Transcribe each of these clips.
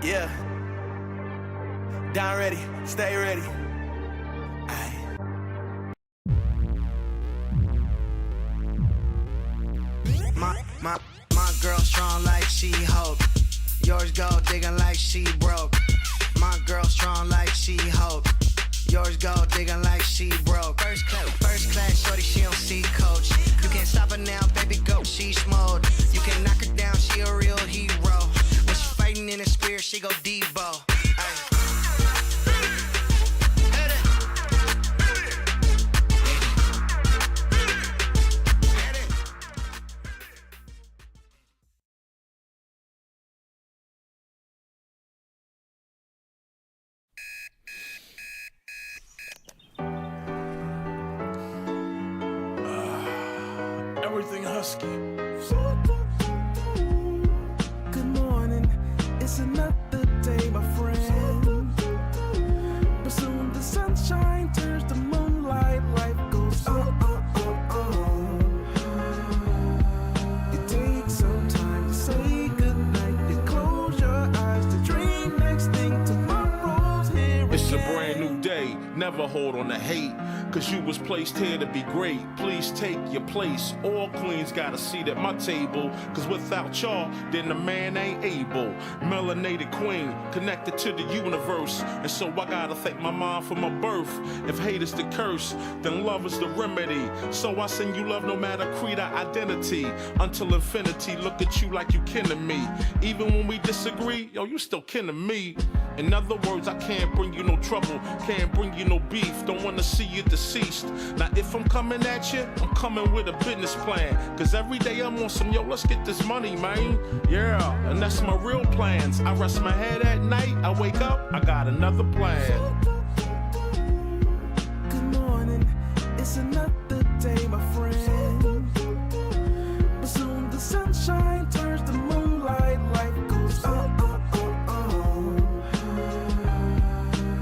Yeah. Down ready, stay ready. Aye. My girl strong like she Hulk. Yours go digging like she broke. My girl strong like she Hulk. Yours go digging like she broke. First class, shorty, she don't see coach. You can't stop her now, baby, go, she smoked. You can knock her down, she a real hero. When she fighting in the spirit, she go Debo. Ay. Everything husky. Good morning, it's another day, my friend. But soon the sunshine turns to moonlight, life goes It takes some time to say goodnight. You close your eyes to dream next thing tomorrow's here again. It's a brand new day, never hold on to hate. Cause you was placed here to be great. Please take your place. All queens got a seat at my table. Cause without y'all, then the man ain't able. Melanated queen, connected to the universe. And so I gotta thank my mom for my birth. If hate is the curse, then love is the remedy. So I send you love no matter creed or identity. Until infinity, look at you like you kin to me. Even when we disagree, yo, you still kin to me. In other words, I can't bring you no trouble, can't bring you no beef, don't wanna see you deceased. Now if I'm coming at you, I'm coming with a business plan. Cause every day I'm on some, yo, let's get this money, man. Yeah, and that's my real plans. I rest my head at night, I wake up, I got another plan. Good morning, it's another day, my friend. But soon the sunshine turns to moonlight, life goes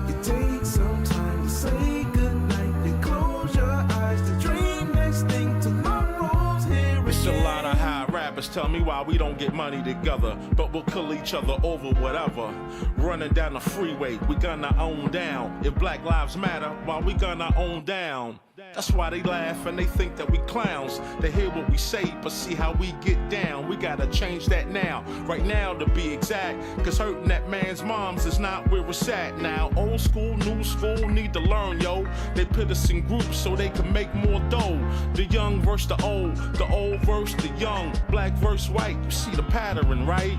It takes some time to say goodnight. You close your eyes to dream next thing tomorrow's here again. It's a lot of high rappers tell me why we don't get money together, but we'll kill each other over whatever. Running down the freeway, we gonna own down. If Black Lives Matter, why we gonna own down? That's why they laugh and they think that we clowns. They hear what we say, but see how we get down. We gotta change that now, right now to be exact. Cause hurting that man's moms is not where it's at now. Old school, new school need to learn, yo. They put us in groups so they can make more dough. The young versus the old versus the young. Black versus white, you see the pattern, right?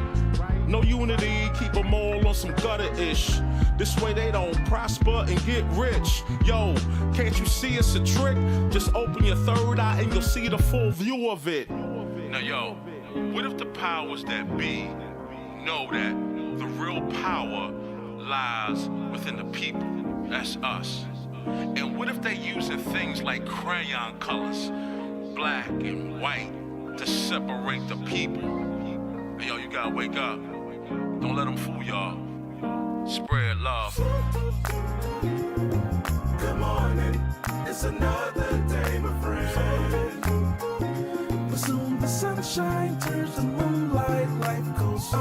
No unity, keep them all on some gutter-ish. This way they don't prosper and get rich. Yo, can't you see it's a trick? Just open your third eye and you'll see the full view of it. Now yo, what if the powers that be know that the real power lies within the people? That's us. And what if they using things like crayon colors, black and white, to separate the people? Hey, yo, you gotta wake up. Don't let them fool y'all. Spread love. Good morning, it's another day, my friend. But soon the sunshine turns to moonlight, life goes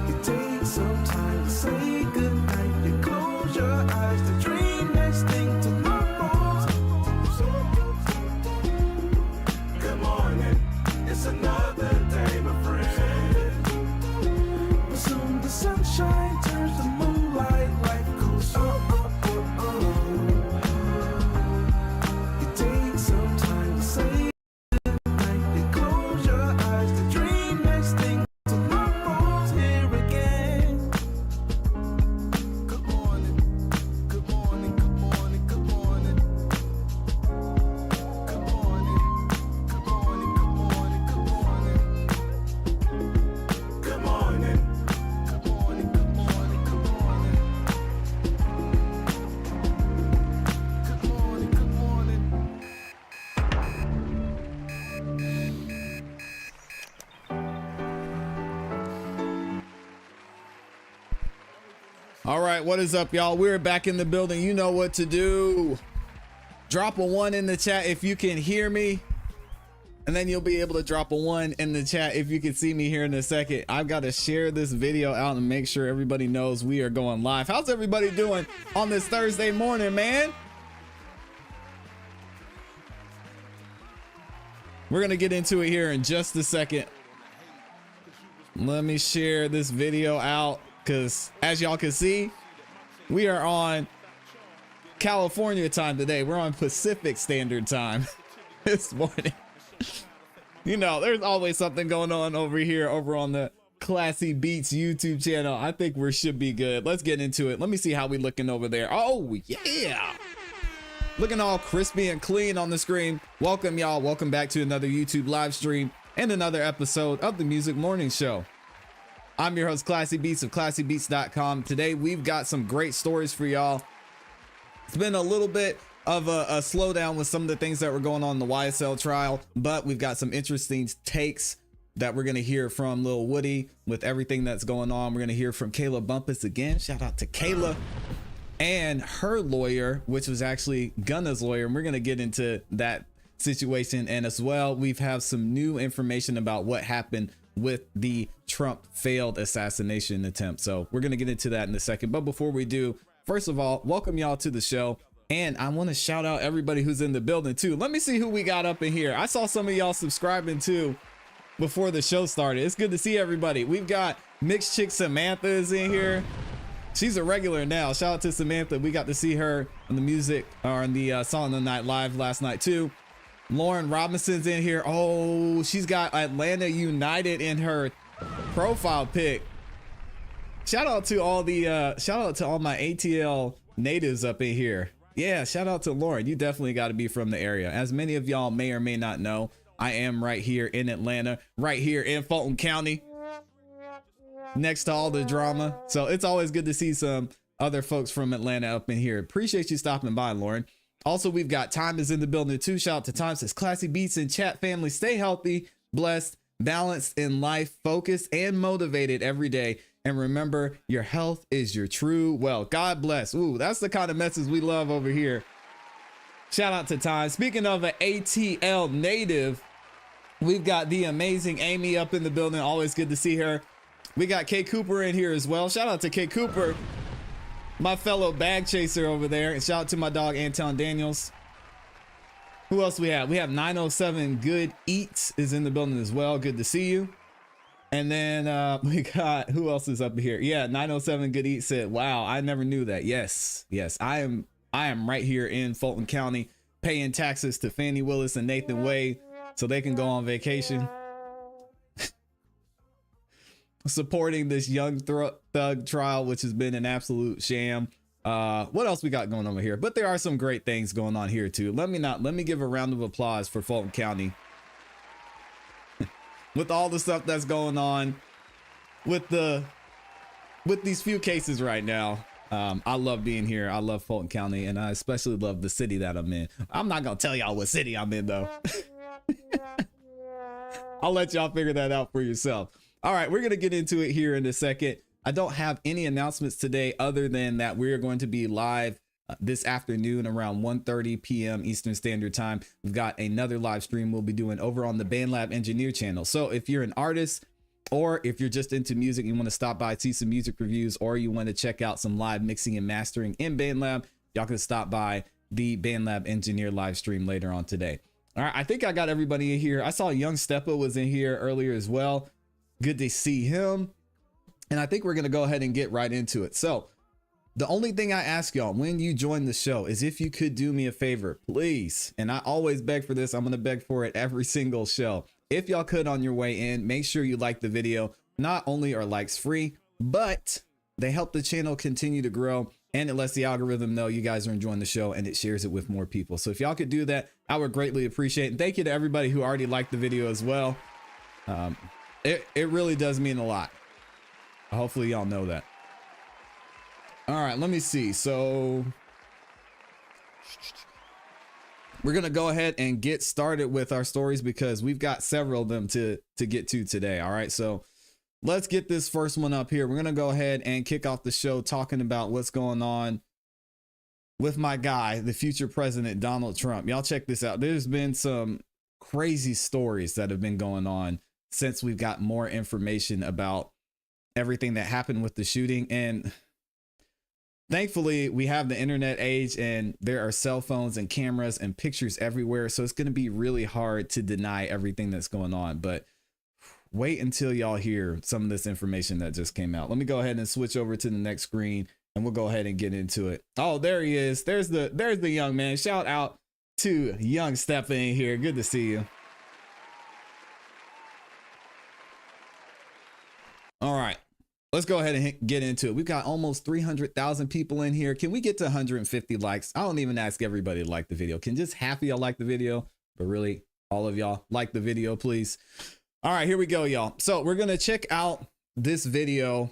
It takes some time to say goodnight. You close your eyes to dream next thing tomorrow's. Good morning, it's another day, my friend. But soon the sunshine turns to moonlight, life goes It takes some time to say goodnight. You close your eyes to dream next thing tomorrow's here again. Good morning, good morning, good morning, good morning. Good morning, good morning, good morning, good morning. Good morning, good morning, good morning, good morning. Good morning, good morning. All right, what is up, y'all? We're back in the building. You know what to do. Drop a 1 in the chat if you can hear me. and then you'll be able to drop a 1 in the chat if you can see me here in a second. I've got to share this video out and make sure everybody knows we are going live. How's everybody doing on this Thursday morning, man? We're gonna get into it here in just a second. Let me share this video out, because as y'all can see, we are on California time today. We're on Pacific Standard Time this morning. You know, there's always something going on over here over on the ClassE Beats YouTube channel. I think we should be good. Let's get into it. Let me see how we looking over there. Oh yeah, looking all crispy and clean on the screen. Welcome y'all. Welcome back to another YouTube live stream and another episode of the Music Morning Show. I'm your host, ClassE Beats of ClassEbeats.com. Today we've got some great stories for y'all. It's been a little bit of a slowdown with some of the things that were going on in the YSL trial, but we've got some interesting takes that we're going to hear from Lil Woody with everything that's going on. We're going to hear from Kayla Bumpus again. Shout out to Kayla and her lawyer, which was actually Gunna's lawyer. And we're going to get into that situation. And as well, we've have some new information about what happened with the Trump failed assassination attempt. So we're going to get into that in a second. But before we do, first of all, welcome y'all to the show. And I want to shout out everybody who's in the building too. Let me see who we got up in here. I saw some of y'all subscribing too before the show started. It's good to see everybody. We've got Mixed Chick Samantha is in here. She's a regular now. Shout out to Samantha. We got to see her on the music or on the Song of the Night live last night too. Lauren Robinson's in here. Oh, she's got Atlanta United in her profile pic. Shout out to all the my ATL natives up in here. Yeah, shout out to Lauren. You definitely got to be from the area. As many of y'all may or may not know, I am right here in Atlanta, right here in Fulton County, next to all the drama. So it's always good to see some other folks from Atlanta up in here. Appreciate you stopping by, Lauren. Also, we've got Time is in the building too. Shout out to Time. Says ClassE Beats and chat family. Stay healthy, blessed, balanced in life, focused and motivated every day. And remember, your health is your true wealth. God bless. Ooh, that's the kind of message we love over here. Shout out to Time. Speaking of an ATL native, we've got the amazing Amy up in the building. Always good to see her. We got K Cooper in here as well. Shout out to K Cooper, my fellow bag chaser over there. And shout out to my dog, Anton Daniels. Who else we have? We have 907 Good Eats is in the building as well. Good to see you. And then we got, who else is up here? Yeah, 907 Good Eats said, wow, I never knew that. Yes, I am right here in Fulton County paying taxes to Fannie Willis and Nathan Wade so they can go on vacation. Supporting this young thug trial, which has been an absolute sham. What else we got going on here? But there are some great things going on here too. Let me give a round of applause for Fulton County. With all the stuff that's going on with these few cases right now. I love being here. I love Fulton County, and I especially love the city that I'm in. I'm not gonna tell y'all what city I'm in though. I'll let y'all figure that out for yourself. All right, we're gonna get into it here in a second. I don't have any announcements today other than that we're going to be live this afternoon around 1:30 p.m. Eastern Standard Time. We've got another live stream we'll be doing over on the BandLab Engineer channel. So if you're an artist or if you're just into music, you want to stop by, see some music reviews, or you want to check out some live mixing and mastering in BandLab, y'all can stop by the BandLab Engineer live stream later on today. All right, I think I got everybody in here. I saw Young Steppa was in here earlier as well. Good to see him. And I think we're going to go ahead and get right into it. So the only thing I ask y'all when you join the show is if you could do me a favor, please. And I always beg for this. I'm going to beg for it every single show. If y'all could on your way in, make sure you like the video. Not only are likes free, but they help the channel continue to grow. And it lets the algorithm know you guys are enjoying the show and it shares it with more people. So if y'all could do that, I would greatly appreciate it. And thank you to everybody who already liked the video as well. It really does mean a lot. Hopefully y'all know that. All right, let me see. So we're going to go ahead and get started with our stories because we've got several of them to get to today. All right, so let's get this first one up here. We're going to go ahead and kick off the show talking about what's going on with my guy, the future president, Donald Trump. Y'all check this out. There's been some crazy stories that have been going on since we've got more information about everything that happened with the shooting. And thankfully, we have the internet age and there are cell phones and cameras and pictures everywhere. So it's going to be really hard to deny everything that's going on. But wait until y'all hear some of this information that just came out. Let me go ahead and switch over to the next screen and we'll go ahead and get into it. Oh, there he is. There's the young man. Shout out to young Stephen in here. Good to see you. All right, let's go ahead and get into it. We've got almost 300,000 people in here. Can we get to 150 likes? I don't even ask everybody to like the video. Can just half of y'all like the video? But really, all of y'all like the video, please. All right, here we go, y'all. So we're going to check out this video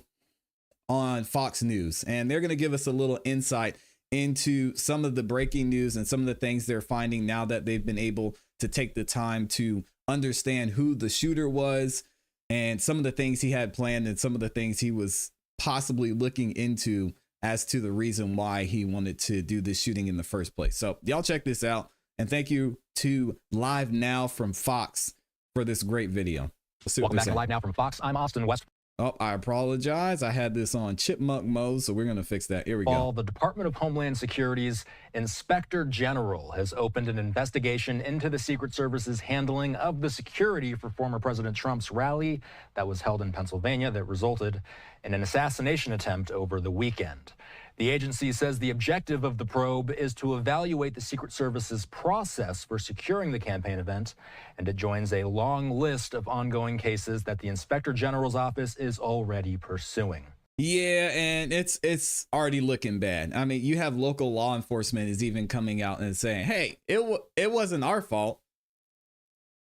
on Fox News, and they're going to give us a little insight into some of the breaking news and some of the things they're finding now that they've been able to take the time to understand who the shooter was and some of the things he had planned and some of the things he was possibly looking into as to the reason why he wanted to do this shooting in the first place. So y'all check this out. And thank you to Live Now from Fox for this great video. Let's see what Welcome back they to say. Live Now from Fox. I'm Austin West. Oh, I apologize. I had this on chipmunk mode, so we're going to fix that. Here we go. The Department of Homeland Security's Inspector General has opened an investigation into the Secret Service's handling of the security for former President Trump's rally that was held in Pennsylvania that resulted in an assassination attempt over the weekend. The agency says the objective of the probe is to evaluate the Secret Service's process for securing the campaign event, and it joins a long list of ongoing cases that the Inspector General's office is already pursuing. Yeah, and it's already looking bad. I mean, you have local law enforcement is even coming out and saying, "Hey, it wasn't our fault.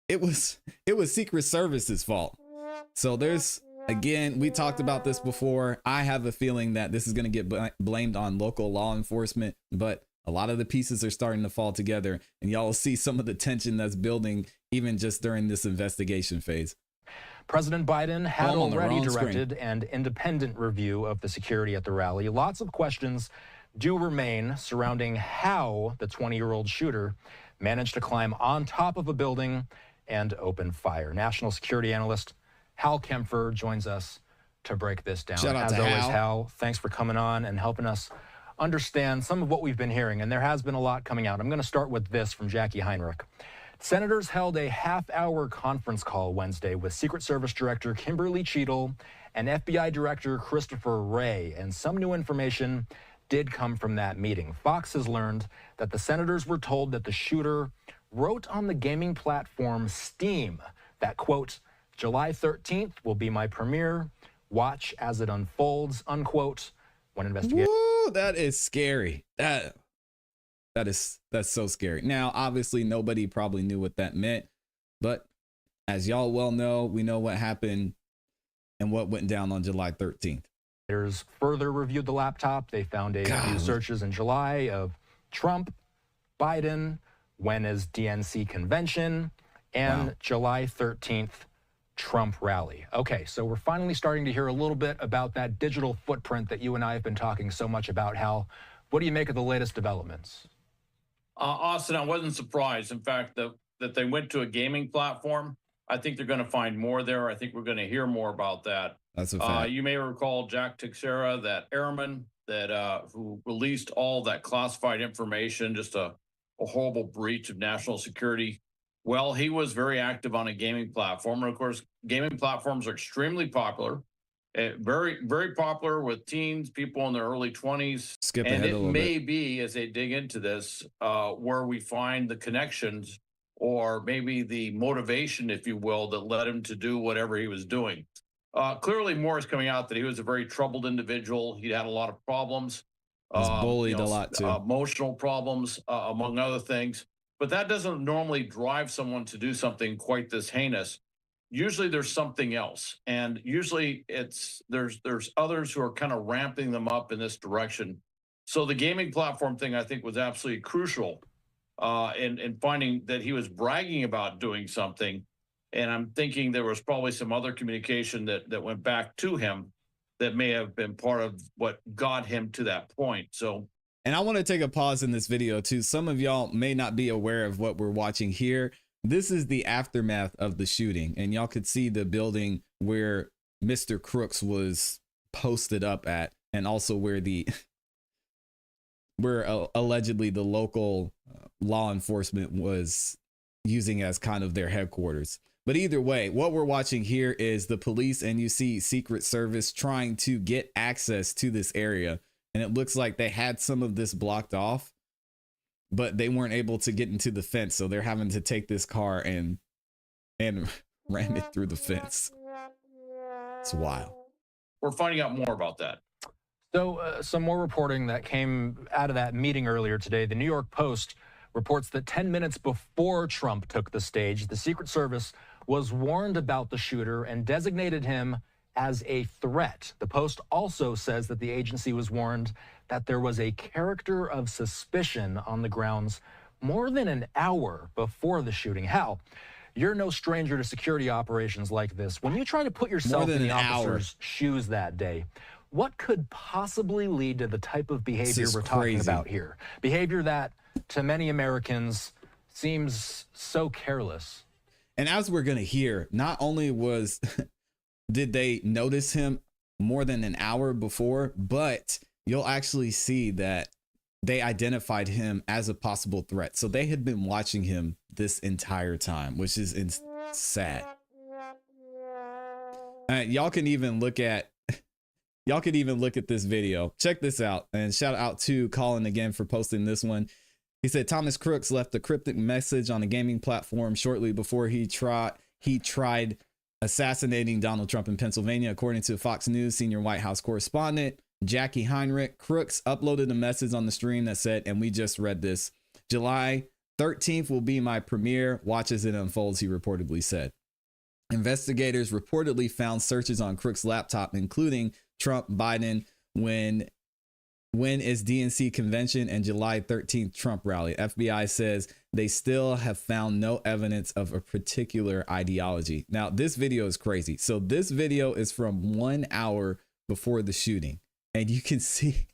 It was Secret Service's fault." So there's, again, we talked about this before. I have a feeling that this is going to get blamed on local law enforcement, but a lot of the pieces are starting to fall together, and y'all will see some of the tension that's building even just during this investigation phase. President Biden had already directed an independent review of the security at the rally. Lots of questions do remain surrounding how the 20-year-old shooter managed to climb on top of a building and open fire. National security analyst Hal Kempfer joins us to break this down. Shout out As to always, Hal. Hal, thanks for coming on and helping us understand some of what we've been hearing. And there has been a lot coming out. I'm going to start with this from Jackie Heinrich. Senators held a half-hour conference call Wednesday with Secret Service Director Kimberly Cheadle and FBI Director Christopher Wray, and some new information did come from that meeting. Fox has learned that the senators were told that the shooter wrote on the gaming platform Steam that, quote, "July 13th will be my premiere. Watch as it unfolds," unquote. When investigating. Woo, that is scary. That's so scary. Now, obviously, nobody probably knew what that meant, but as y'all well know, we know what happened and what went down on July 13th. Further reviewed the laptop. They found a few searches in July of Trump, Biden, when is DNC convention, and July 13th Trump rally. Okay, so we're finally starting to hear a little bit about that digital footprint that you and I have been talking so much about. Hal, what do you make of the latest developments? Austin, I wasn't surprised. In fact, that they went to a gaming platform. I think they're going to find more there. I think we're going to hear more about that. That's a fact. You may recall Jack Teixeira, that airman that who released all that classified information, just a horrible breach of national security. Well, he was very active on a gaming platform. And of course, gaming platforms are extremely popular. Very, very popular with teens, people in their early 20s. Skip and ahead it a little may bit. be, as they dig into this, where we find the connections or maybe the motivation, if you will, that led him to do whatever he was doing. Clearly, more is coming out that he was a very troubled individual. He had a lot of problems. Was bullied a lot too. Emotional problems, among other things. But that doesn't normally drive someone to do something quite this heinous. Usually there's something else, and usually there's others who are kind of ramping them up in this direction. So the gaming platform thing, I think, was absolutely crucial in finding that he was bragging about doing something. And I'm thinking there was probably some other communication that went back to him that may have been part of what got him to that point. So, and I want to take a pause in this video too. Some of y'all may not be aware of what we're watching here. this is the aftermath of the shooting, and y'all could see the building where Mr. Crooks was posted up at, and also where allegedly the local law enforcement was using as kind of their headquarters. But either way, what we're watching here is the police and you see Secret Service trying to get access to this area. And it looks like they had some of this blocked off, but they weren't able to get into the fence. So they're having to take this car and ram it through the fence. It's wild. We're finding out more about that. So some more reporting that came out of that meeting earlier today. The New York Post reports that 10 minutes before Trump took the stage, the Secret Service was warned about the shooter and designated him as a threat. The Post also says that the agency was warned that there was a character of suspicion on the grounds more than an hour before the shooting. Hal, you're no stranger to security operations like this. When you try to put yourself in the officer's shoes that day, what could possibly lead to the type of behavior we're talking about here? Behavior that, to many Americans, seems so careless. And as we're going to hear, not only did they notice him more than an hour before, but you'll actually see that they identified him as a possible threat. So they had been watching him this entire time, which is sad. Y'all can even look at this video. Check this out, and shout out to Colin again for posting this one. He said Thomas Crooks left a cryptic message on a gaming platform shortly before he tried assassinating Donald Trump in Pennsylvania. According to Fox News senior White House correspondent Jackie Heinrich, Crooks uploaded a message on the stream that said, and we just read this, July 13th will be my premiere. Watch as it unfolds, he reportedly said. Investigators reportedly found searches on Crooks' laptop, including Trump, Biden, when is DNC convention, and July 13th Trump rally. FBI says they still have found no evidence of a particular ideology. Now, this video is crazy. So this video is from 1 hour before the shooting, and you can see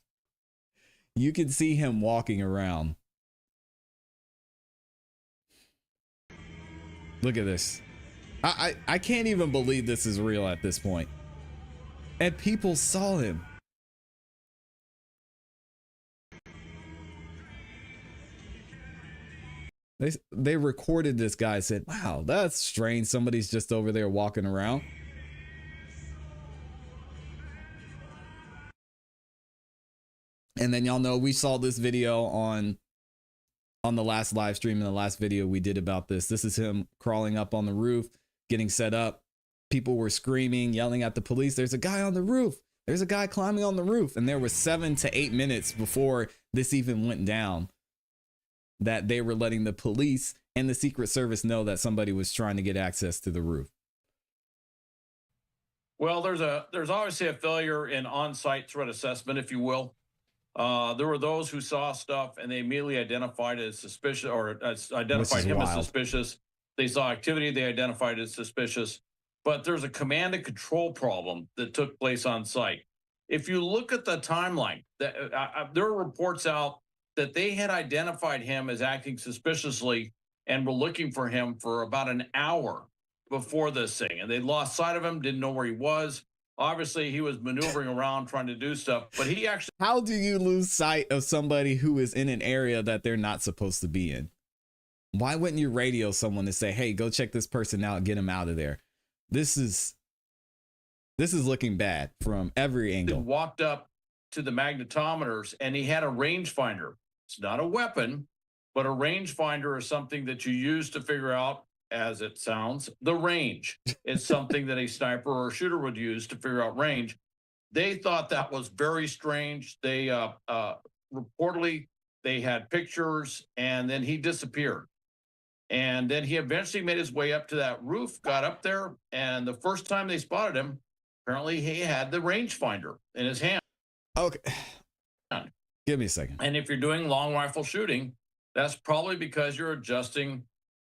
him walking around. Look at this. I can't even believe this is real at this point. And people saw him. They recorded this guy, said, wow, that's strange. Somebody's just over there walking around. And then y'all know we saw this video on the last live stream, in the last video we did about this. This is him crawling up on the roof, getting set up. People were screaming, yelling at the police. There's a guy on the roof. There's a guy climbing on the roof. And there was 7 to 8 minutes before this even went down that they were letting the police and the Secret Service know that somebody was trying to get access to the roof. Well, there's obviously a failure in on-site threat assessment, if you will. There were those who saw stuff and they immediately identified it as suspicious, or identified him as suspicious. They saw activity, they identified it as suspicious. But there's a command and control problem that took place on site. If you look at the timeline, there are reports out that they had identified him as acting suspiciously and were looking for him for about an hour before this thing. And they lost sight of him, didn't know where he was. Obviously, he was maneuvering around trying to do stuff, but he actually... How do you lose sight of somebody who is in an area that they're not supposed to be in? Why wouldn't you radio someone to say, hey, go check this person out, get him out of there? This is looking bad from every angle. Walked up to the magnetometers and he had a rangefinder. It's not a weapon, but a rangefinder is something that you use to figure out, as it sounds, the range. It's something that a sniper or a shooter would use to figure out range. They thought that was very strange. They reportedly, they had pictures, and then he disappeared. And then he eventually made his way up to that roof, got up there, and the first time they spotted him, apparently he had the rangefinder in his hand. Okay. Give me a second. And if you're doing long rifle shooting, that's probably because you're adjusting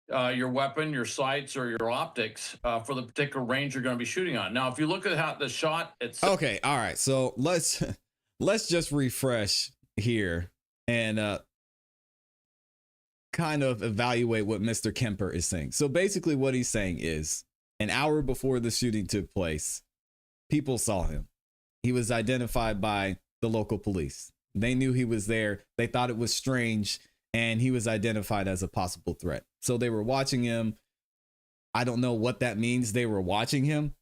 your weapon, your sights, or your optics for the particular range you're going to be shooting on. Now, if you look at how the shot, it's okay. All right. So let's just refresh here, and kind of evaluate what Mr. Kemper is saying. So basically what he's saying is an hour before the shooting took place, people saw him. He was identified by the local police. They knew he was there. They thought it was strange, and he was identified as a possible threat. So they were watching him. I don't know what that means. They were watching him.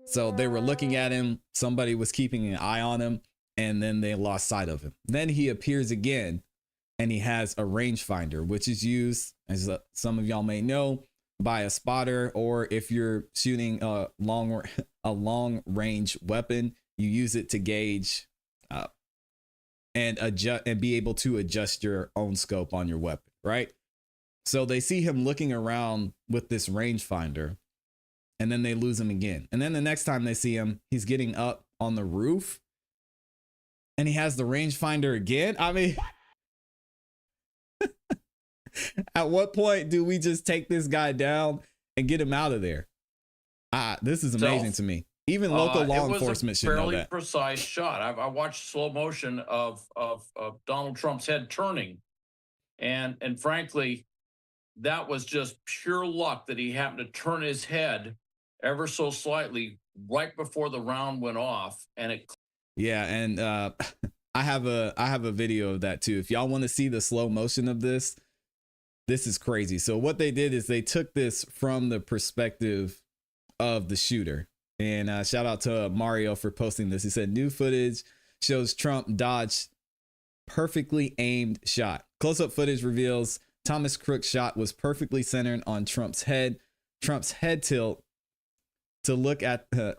So they were looking at him. Somebody was keeping an eye on him, and then they lost sight of him. Then he appears again, and he has a rangefinder, which is used, as some of y'all may know, by a spotter, or if you're shooting a long range weapon, you use it to gauge and adjust and be able to adjust your own scope on your weapon, right? So they see him looking around with this rangefinder, and then they lose him again. And then the next time they see him, he's getting up on the roof, and he has the rangefinder again. I mean, at what point do we just take this guy down and get him out of there? This is amazing to me. Even local law enforcement should know that. It was a fairly precise shot. I watched slow motion of Donald Trump's head turning, and frankly, that was just pure luck that he happened to turn his head ever so slightly right before the round went off, and it. Yeah, and I have a video of that too. If y'all want to see the slow motion of this is crazy. So what they did is they took this from the perspective of the shooter. And shout out to Mario for posting this. He said, new footage shows Trump dodged perfectly aimed shot. Close-up footage reveals Thomas Crook's shot was perfectly centered on Trump's head. Trump's head tilt to look at the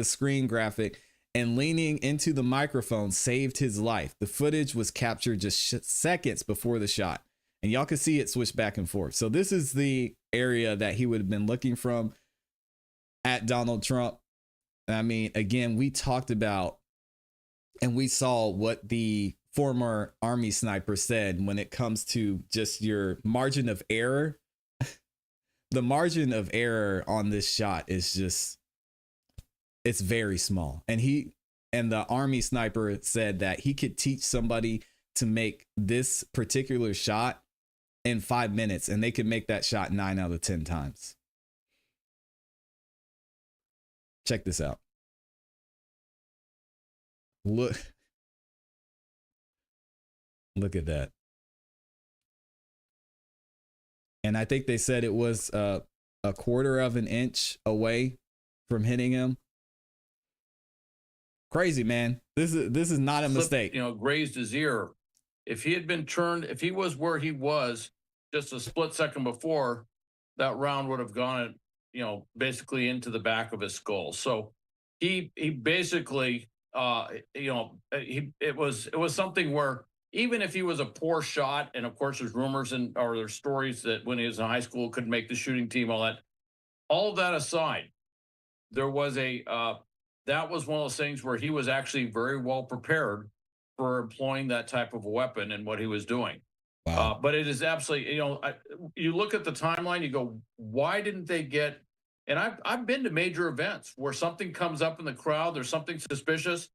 screen graphic and leaning into the microphone saved his life. The footage was captured just seconds before the shot, and y'all can see it switch back and forth. So this is the area that he would have been looking from at Donald Trump. I mean, again, we talked about and we saw what the former Army sniper said when it comes to just your margin of error. The margin of error on this shot is just, it's very small. And the Army sniper said that he could teach somebody to make this particular shot in 5 minutes, and they could make that shot 9 out of 10 times. Check this out. Look at that. And I think they said it was a quarter of an inch away from hitting him. Crazy, man. This is not a mistake. Grazed his ear. If he had been turned, if he was where he was just a split second before, that round would have gone, basically into the back of his skull. So he basically, it was something where even if he was a poor shot, and of course there's rumors or there's stories that when he was in high school couldn't make the shooting team, all of that aside, there was that was one of those things where he was actually very well prepared for employing that type of a weapon and what he was doing. Wow. But it is absolutely, you look at the timeline, you go, why didn't they get, and I've been to major events where something comes up in the crowd, there's something suspicious,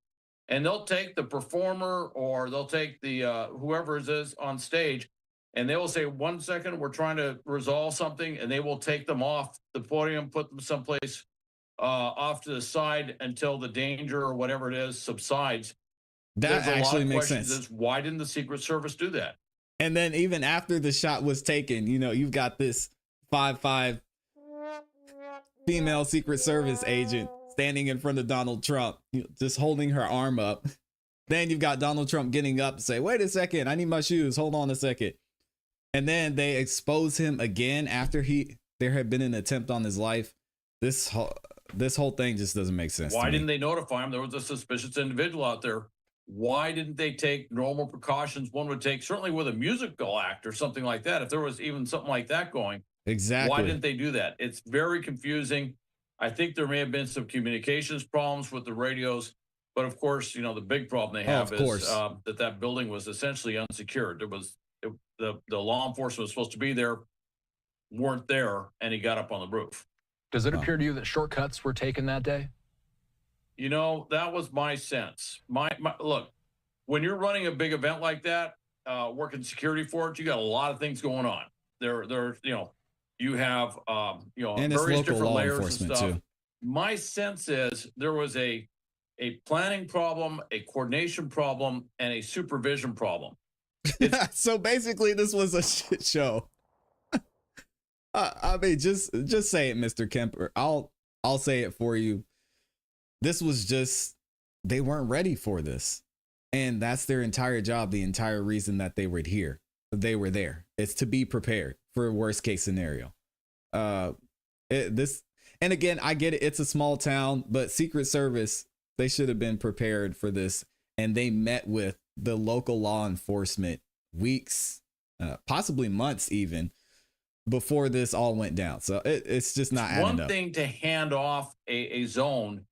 and they'll take the performer or they'll take the whoever it is on stage, and they will say, 1 second, we're trying to resolve something, and they will take them off the podium, put them someplace off to the side until the danger or whatever it is subsides. That actually makes sense. Why didn't the Secret Service do that? And then even after the shot was taken, you've got this 5'5" female Secret Service agent standing in front of Donald Trump, just holding her arm up. Then you've got Donald Trump getting up and say, wait a second, I need my shoes. Hold on a second. And then they expose him again after there had been an attempt on his life. This whole thing just doesn't make sense. Why didn't they notify him? There was a suspicious individual out there. Why didn't they take normal precautions one would take, certainly with a musical act or something like that, if there was even something like that going? Exactly. Why didn't they do that? It's very confusing. I think there may have been some communications problems with the radios, but of course, the big problem they have is that building was essentially unsecured. The law enforcement was supposed to be there, weren't there, and he got up on the roof. Does it appear to you that shortcuts were taken that day? That was my sense. Look, when you're running a big event like that, working security for it, you got a lot of things going on. You have And it's various local different law layers and enforcement stuff. too. My sense is there was a planning problem, a coordination problem, and a supervision problem. So basically, this was a shit show. I mean, just say it, Mr. Kemper. I'll say it for you. This was just, they weren't ready for this, and that's their entire job. The entire reason that they were here, they were there. It's to be prepared for a worst case scenario. And again, I get it. It's a small town, but Secret Service, they should have been prepared for this, and they met with the local law enforcement weeks, possibly months even, before this all went down. So it's just not adding up. One thing to hand off a zone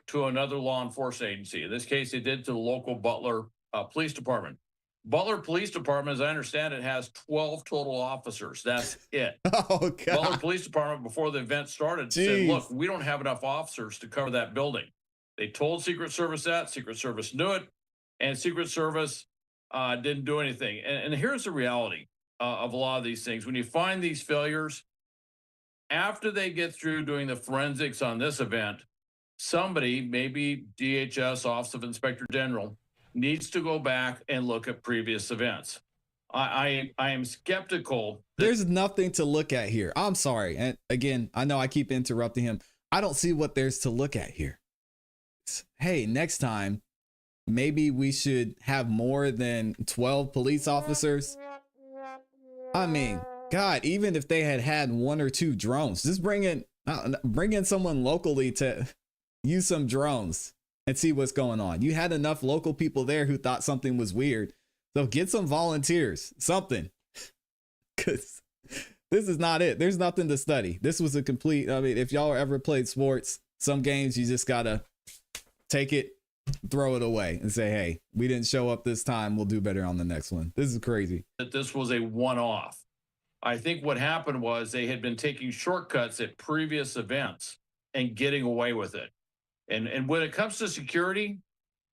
to another law enforcement agency. In this case, they did to the local Butler Police Department. Butler Police Department, as I understand it, has 12 total officers. That's it. Oh, God. Butler Police Department, before the event started, said, look, we don't have enough officers to cover that building. They told Secret Service that. Secret Service knew it, and Secret Service didn't do anything. And here's the reality of a lot of these things. When you find these failures, after they get through doing the forensics on this event, somebody, maybe DHS, Office of Inspector General, needs to go back and look at previous events. I am skeptical. There's nothing to look at here. I'm sorry. And again, I know I keep interrupting him. I don't see what there's to look at here. Hey, next time, maybe we should have more than 12 police officers. I mean, God, even if they had one or two drones, just bring in someone locally to use some drones and see what's going on. You had enough local people there who thought something was weird. So get some volunteers, something, because this is not it. There's nothing to study. This was a complete, I mean, if y'all ever played sports, some games you just got to take it, throw it away and say, hey, we didn't show up this time. We'll do better on the next one. This is crazy. That this was a one-off. I think what happened was they had been taking shortcuts at previous events and getting away with it. And when it comes to security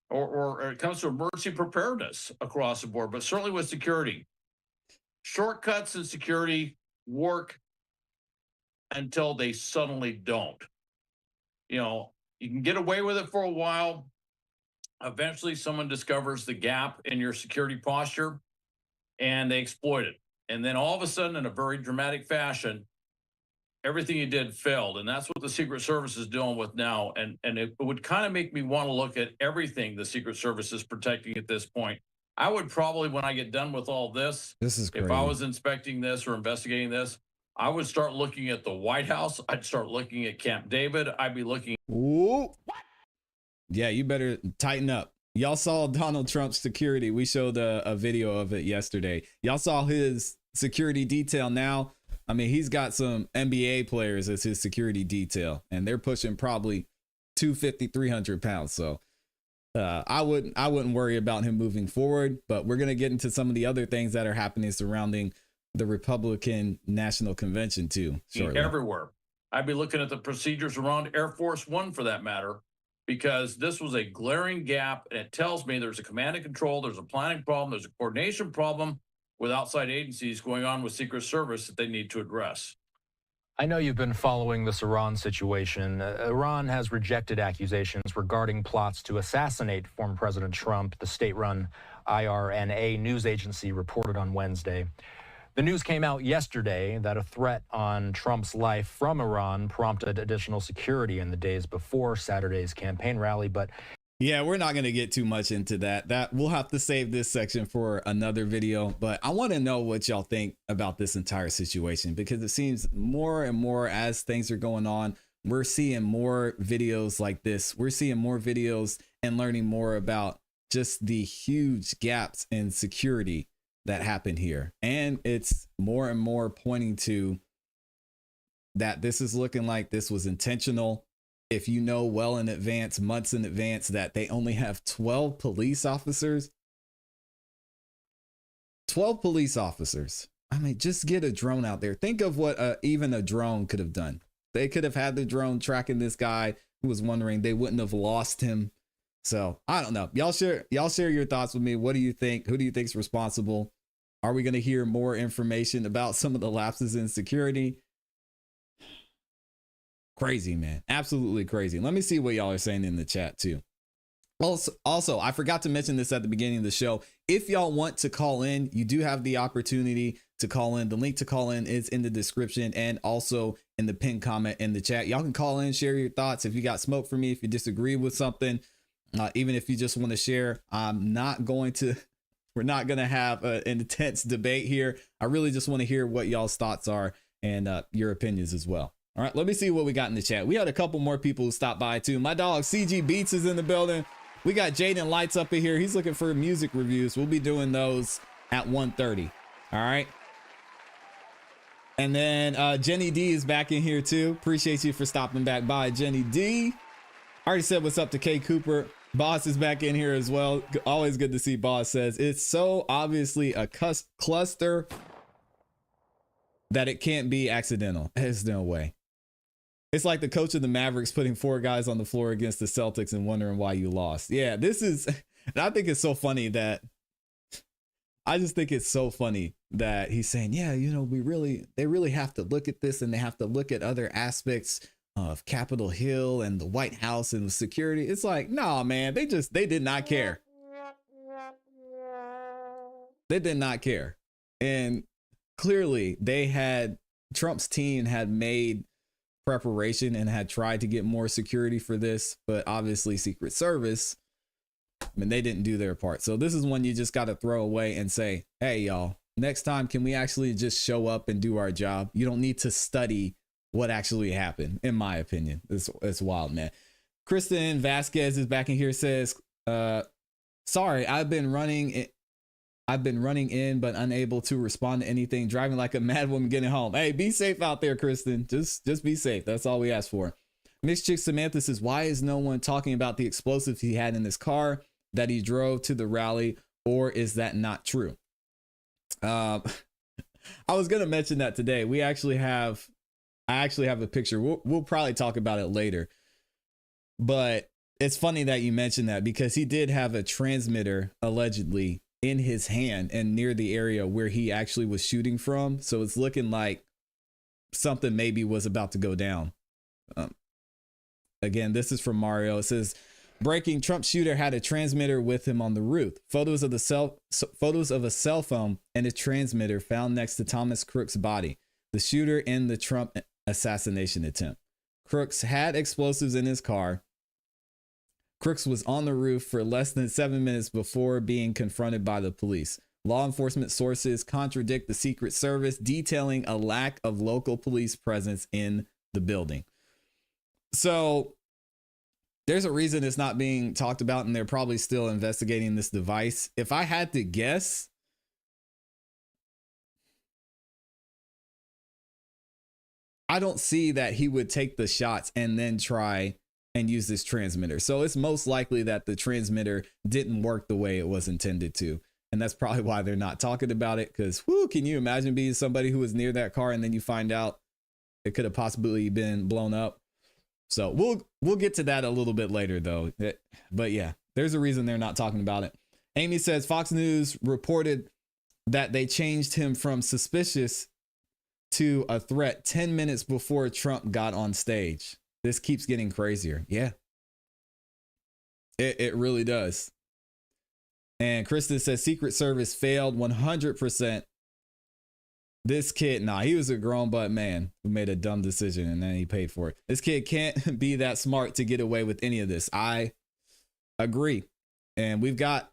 or it comes to emergency preparedness across the board, but certainly with security, shortcuts in security work until they suddenly don't. You know, you can get away with it for a while. Eventually someone discovers the gap in your security posture and they exploit it. And then all of a sudden, in a very dramatic fashion, everything you did failed. And that's what the Secret Service is dealing with now. And it would kind of make me want to look at everything the Secret Service is protecting at this point. I would probably, when I get done with all this is crazy. If I was inspecting this or investigating this, I would start looking at the White House. I'd start looking at Camp David. I'd be looking. Ooh. Yeah, you better tighten up. Y'all saw Donald Trump's security. We showed a video of it yesterday. Y'all saw his security detail now. I mean, he's got some NBA players as his security detail, and they're pushing probably 250, 300 pounds. So I wouldn't worry about him moving forward, but we're going to get into some of the other things that are happening surrounding the Republican National Convention too. Shortly. Everywhere. I'd be looking at the procedures around Air Force One for that matter, because this was a glaring gap, and it tells me there's a command and control, there's a planning problem, there's a coordination problem with outside agencies going on with Secret Service that they need to address. I know you've been following this Iran situation. Iran has rejected accusations regarding plots to assassinate former President Trump, the state-run IRNA news agency reported on Wednesday. The news came out yesterday that a threat on Trump's life from Iran prompted additional security in the days before Saturday's campaign rally. But yeah, we're not going to get too much into that. We'll have to save this section for another video. But I want to know what y'all think about this entire situation, because it seems more and more as things are going on, we're seeing more videos like this. We're seeing more videos and learning more about just the huge gaps in security that happened here. And it's more and more pointing to that this is looking like this was intentional. If you know well in advance, months in advance, that they only have 12 police officers. 12 police officers. I mean, just get a drone out there. Think of what even a drone could have done. They could have had the drone tracking this guy who was wondering. They wouldn't have lost him So I don't know. Y'all share your thoughts with me. What do you think? Who do you think's responsible? Are we going to hear more information about some of the lapses in security? Crazy, man. Absolutely crazy. Let me see what y'all are saying in the chat too. Also, I forgot to mention this at the beginning of the show. If y'all want to call in, you do have the opportunity to call in. The link to call in is in the description and also in the pinned comment in the chat. Y'all can call in, share your thoughts. If you got smoke for me, if you disagree with something, even if you just want to share, we're not going to have an intense debate here. I really just want to hear what y'all's thoughts are and your opinions as well. All right, let me see what we got in the chat. We had a couple more people who stopped by too. My dog CG Beats is in the building. We got Jaden Lights up in here. He's looking for music reviews. We'll be doing those at 1:30. All right. And then Jenny D is back in here too. Appreciate you for stopping back by, Jenny D. Already said what's up to K Cooper. Boss is back in here as well. Always good to see Boss. Says it's so obviously a cluster that it can't be accidental. There's no way. It's like the coach of the Mavericks putting 4 guys on the floor against the Celtics and wondering why you lost. Yeah, this is, I think it's so funny that, I just think it's so funny that he's saying, yeah, you know, they really have to look at this and they have to look at other aspects of Capitol Hill and the White House and the security. It's like, no, man, they did not care. They did not care. And clearly Trump's team had made preparation and had tried to get more security for this, but obviously Secret Service, I mean, they didn't do their part. So this is one you just got to throw away and say, hey, y'all, next time, can we actually just show up and do our job? You don't need to study what actually happened, in my opinion. It's wild, man. Kristen Vasquez is back in here, says, sorry, I've been running in, but unable to respond to anything. Driving like a mad woman getting home. Hey, be safe out there, Kristen. Just be safe. That's all we ask for. Mixed Chick Samantha says, why is no one talking about the explosives he had in his car that he drove to the rally, or is that not true? I was going to mention that today. I actually have a picture. We'll probably talk about it later. But it's funny that you mentioned that because he did have a transmitter allegedly in his hand and near the area where he actually was shooting from. So it's looking like something maybe was about to go down. Again, this is from Mario. It says, breaking, Trump shooter had a transmitter with him on the roof. Photos of a cell phone and a transmitter found next to Thomas Crook's body, the shooter in the Trump assassination attempt. Crooks had explosives in his car. Crooks was on the roof for less than 7 minutes before being confronted by the police. Law enforcement sources contradict the Secret Service, detailing a lack of local police presence in the building. So there's a reason it's not being talked about, and they're probably still investigating this device. If I had to guess, I don't see that he would take the shots and then try and use this transmitter. So it's most likely that the transmitter didn't work the way it was intended to. And that's probably why they're not talking about it. Because can you imagine being somebody who was near that car and then you find out it could have possibly been blown up? So we'll get to that a little bit later though. But yeah, there's a reason they're not talking about it. Amy says Fox News reported that they changed him from suspicious to a threat 10 minutes before Trump got on stage. This keeps getting crazier. Yeah, it really does. And Kristen says Secret Service failed 100%. This kid, he was a grown butt man who made a dumb decision and then he paid for it. This kid can't be that smart to get away with any of this. I agree. And we've got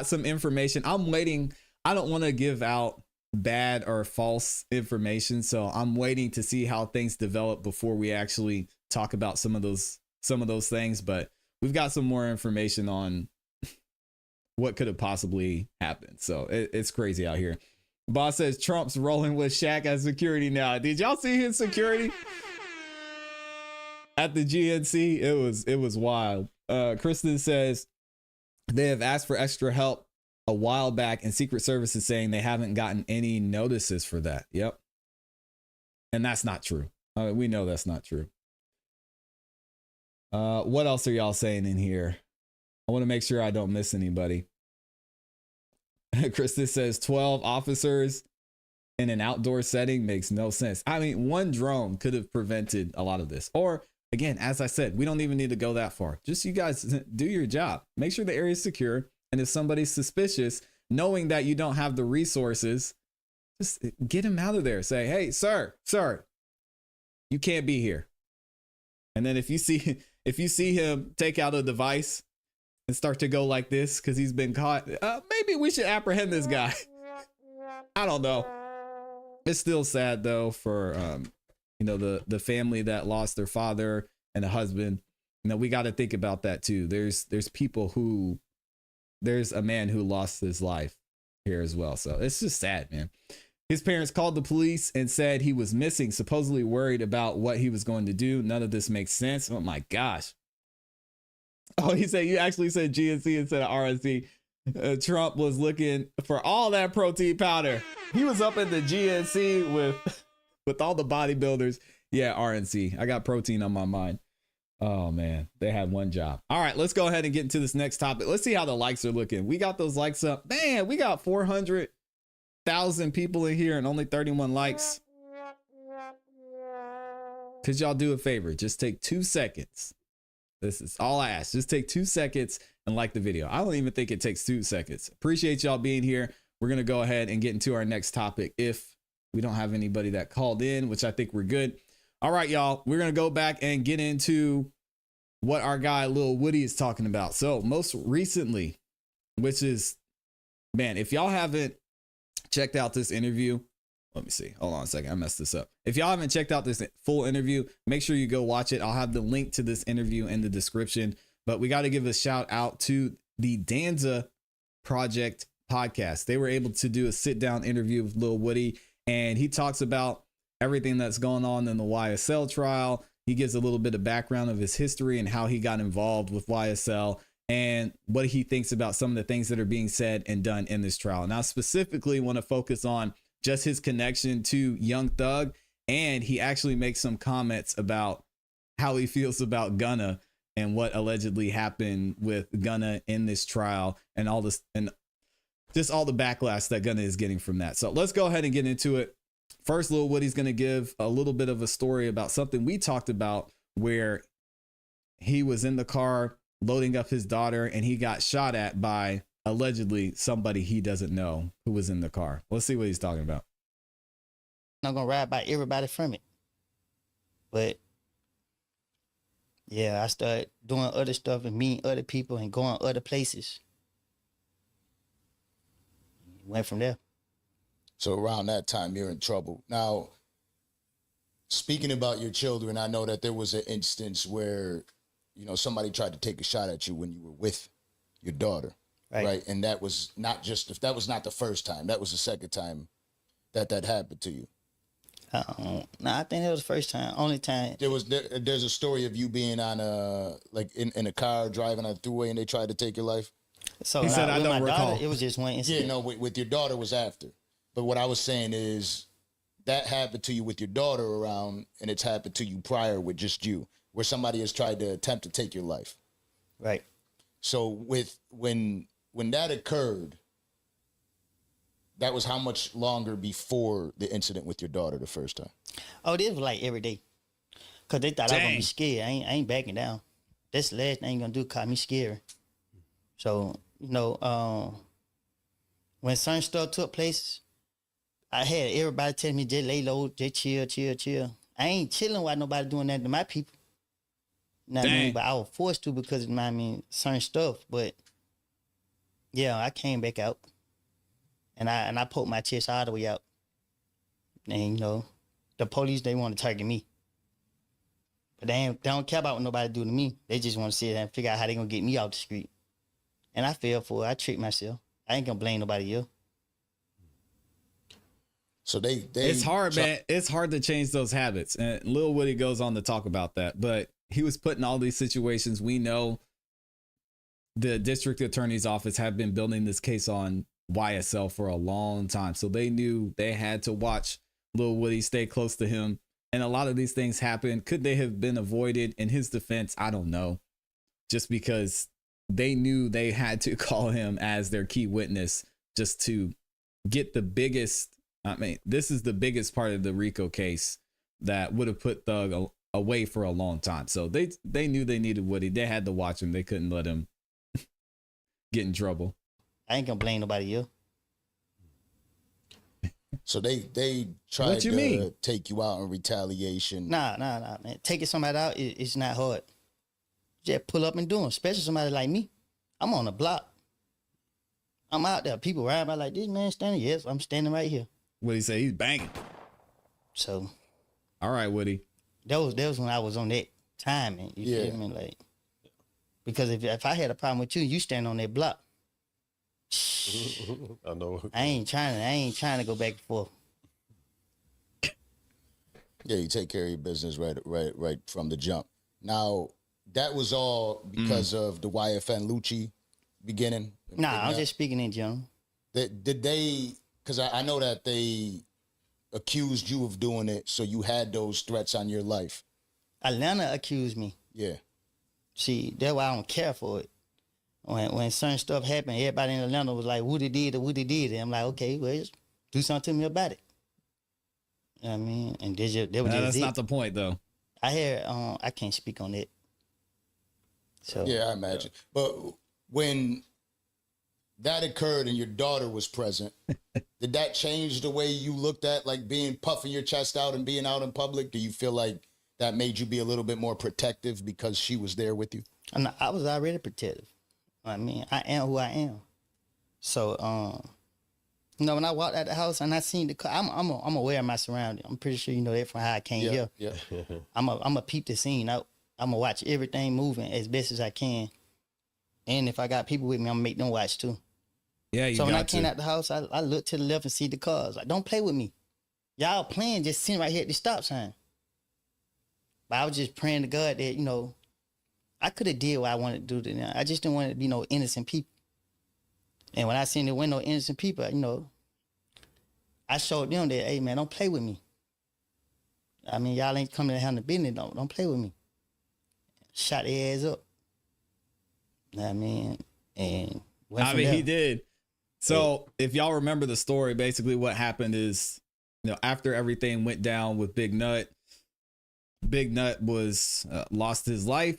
some information. I'm waiting. I don't want to give out bad or false information. So I'm waiting to see how things develop before we actually talk about some of those things. But we've got some more information on what could have possibly happened. So it's crazy out here. Boss says Trump's rolling with Shaq as security now. Did y'all see his security at the GNC? It was wild. Kristen says they have asked for extra help a while back, and Secret Service is saying they haven't gotten any notices for that. Yep. And that's not true. We know that's not true. What else are y'all saying in here? I want to make sure I don't miss anybody. Krista says 12 officers in an outdoor setting makes no sense. I mean, one drone could have prevented a lot of this. Or again, as I said, we don't even need to go that far. Just you guys do your job. Make sure the area is secure. And if somebody's suspicious, knowing that you don't have the resources, just get him out of there. Say, hey, sir, you can't be here. And then if you see him take out a device and start to go like this because he's been caught, maybe we should apprehend this guy. I don't know. It's still sad though for the family that lost their father and a husband. We got to think about that too. There's a man who lost his life here as well. So it's just sad, man. His parents called the police and said he was missing, supposedly worried about what he was going to do. None of this makes sense. Oh my gosh. Oh, he said, you actually said GNC instead of RNC. Trump was looking for all that protein powder. He was up at the GNC with all the bodybuilders. Yeah, RNC. I got protein on my mind. Oh man, they had one job. All right, let's go ahead and get into this next topic. Let's see how the likes are looking. We got those likes up. Man, we got 400,000 people in here and only 31 likes. Could y'all do a favor? Just take 2 seconds. This is all I ask. Just take 2 seconds and like the video. I don't even think it takes 2 seconds. Appreciate y'all being here. We're going to go ahead and get into our next topic if we don't have anybody that called in, which I think we're good. All right, y'all, we're going to go back and get into what our guy Lil Woody is talking about. So most recently, which is, man, if y'all haven't checked out this interview, let me see. Hold on a second. I messed this up. If y'all haven't checked out this full interview, make sure you go watch it. I'll have the link to this interview in the description. But we got to give a shout out to the Danza Project podcast. They were able to do a sit down interview with Lil Woody, and he talks about everything that's going on in the YSL trial. He gives a little bit of background of his history and how he got involved with YSL and what he thinks about some of the things that are being said and done in this trial. Now, specifically want to focus on just his connection to Young Thug. And he actually makes some comments about how he feels about Gunna and what allegedly happened with Gunna in this trial and all this and just all the backlash that Gunna is getting from that. So let's go ahead and get into it. First, Lil Woody's going to give a little bit of a story about something we talked about where he was in the car loading up his daughter and he got shot at by allegedly somebody he doesn't know who was in the car. Let's see what he's talking about. I'm going to ride by everybody from it. But yeah, I started doing other stuff and meeting other people and going other places. Went from there. So around that time, you're in trouble. Now, speaking about your children, I know that there was an instance where, somebody tried to take a shot at you when you were with your daughter, right? And that was not the first time. That was the second time that happened to you. No, I think it was the first time, only time. There's a story of you being on in a car driving on the thruway and they tried to take your life. So he said, I don't recall. Daughter, it was just one incident. Yeah, no, with your daughter was after. But what I was saying is that happened to you with your daughter around, and it's happened to you prior with just you, where somebody has tried to attempt to take your life. Right. So when that occurred, that was how much longer before the incident with your daughter the first time? Oh, this was like every day. Because they thought I was going to be scared. I ain't backing down. That's the last thing I'm going to do, call me scary. So, when certain stuff took place, I had everybody telling me, just lay low, just chill. I ain't chilling while nobody doing that to my people. You know what I mean? But I was forced to because of certain stuff. But yeah, I came back out. And I poked my chest all the way out. And the police, they want to target me. But they don't care about what nobody do to me. They just want to sit there and figure out how they gonna get me off the street. And I fell for it. I tricked myself. I ain't gonna blame nobody else. So it's hard, man. It's hard to change those habits. And Lil Woody goes on to talk about that. But he was put in all these situations. We know the district attorney's office have been building this case on YSL for a long time. So they knew they had to watch Lil Woody, stay close to him. And a lot of these things happen. Could they have been avoided? In his defense, I don't know. Just because they knew they had to call him as their key witness just to get the biggest. I mean, this is the biggest part of the RICO case that would have put Thug away for a long time. So they knew they needed Woody. They had to watch him. They couldn't let him get in trouble. I ain't gonna blame nobody else. So they tried to take you out in retaliation. Nah, man. Taking somebody out, it's not hard. Just pull up and do them, especially somebody like me. I'm on the block. I'm out there. People ride by like, this man standing. Yes, I'm standing right here. Woody say he's banging. So, all right, Woody. That was when I was on that timing. You feel me? Like, because if I had a problem with you, you stand on that block. I know. I ain't trying to go back and forth. Yeah, you take care of your business right from the jump. Now, that was all because of the YFN Lucci beginning? Nah, I'm just speaking in general. Did they, because I know that they accused you of doing it, so you had those threats on your life. Atlanta accused me. Yeah. See, that's why I don't care for it. When certain stuff happened, everybody in Atlanta was like, Woody did it. I'm like, okay, well, just do something to me about it. You know what I mean? And that's not the point, though. I hear, I can't speak on it. So yeah, I imagine. But when that occurred and your daughter was present, did that change the way you looked at like puffing your chest out and being out in public? Do you feel like that made you be a little bit more protective because she was there with you? I was already protective. I mean, I am who I am. So, when I walked out the house and I seen the car, I'm aware of my surroundings. I'm pretty sure you know that from how I came here. Yeah. I'm a peep the scene out. I'm gonna watch everything moving as best as I can. And if I got people with me, I'm gonna make them watch too. Yeah, so when I came out the house, I looked to the left and see the cars. Like, don't play with me. Y'all playing just sitting right here at the stop sign. But I was just praying to God that, I could have did what I wanted to do. I just didn't want it to be no innocent people. And when I seen there were no innocent people, I showed them that, hey, man, don't play with me. I mean, y'all ain't coming to handle business. Don't play with me. Shot their ass up. You know what I mean? And he did. So if y'all remember the story, basically what happened is, after everything went down with Big Nut was lost his life.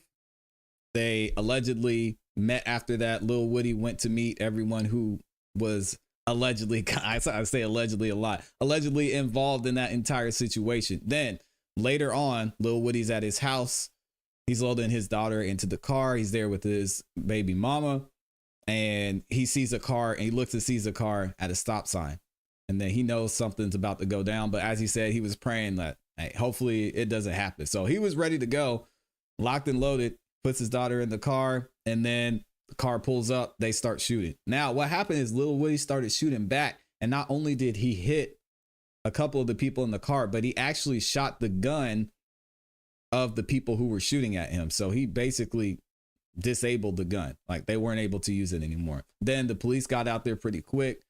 They allegedly met after that. Lil Woody went to meet everyone who was allegedly, I say allegedly a lot, allegedly involved in that entire situation. Then later on, Lil Woody's at his house. He's loading his daughter into the car. He's there with his baby mama, and he sees a car, and he looks and sees a car at a stop sign. And then he knows something's about to go down. But as he said, he was praying that, hey, hopefully it doesn't happen. So he was ready to go, locked and loaded, puts his daughter in the car, and then the car pulls up. They start shooting. Now, what happened is Lil Woody started shooting back. And not only did he hit a couple of the people in the car, but he actually shot the gun of the people who were shooting at him. So he basically disabled the gun. Like, they weren't able to use it anymore. Then the police got out there pretty quick.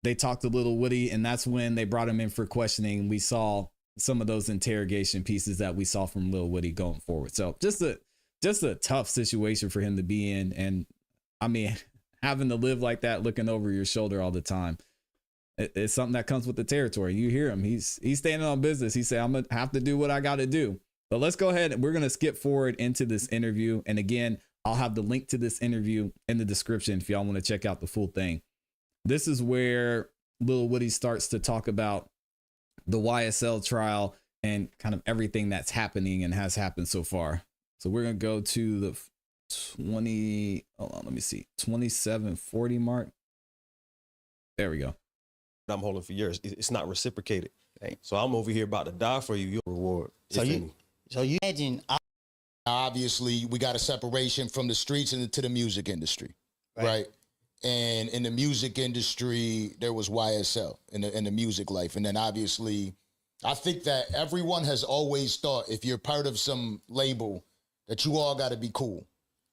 They talked to Lil Woody, and that's when they brought him in for questioning. We saw some of those interrogation pieces that we saw from Lil Woody going forward. So just a tough situation for him to be in. And I mean, having to live like that, looking over your shoulder all the time, it's something that comes with the territory. You hear him. He's standing on business. He said, I'm going to have to do what I got to do. But let's go ahead. We're going to skip forward into this interview. And again, I'll have the link to this interview in the description if y'all want to check out the full thing. This is where Lil Woody starts to talk about the YSL trial and kind of everything that's happening and has happened so far. So we're going to go to the 2740 mark. There we go. I'm holding for years. It's not reciprocated. Right. So I'm over here about to die for you. Your reward. So you imagine. Obviously, we got a separation from the streets and to the music industry, right? And in the music industry, there was YSL in the music life. And then obviously, I think that everyone has always thought if you're part of some label that you all got to be cool,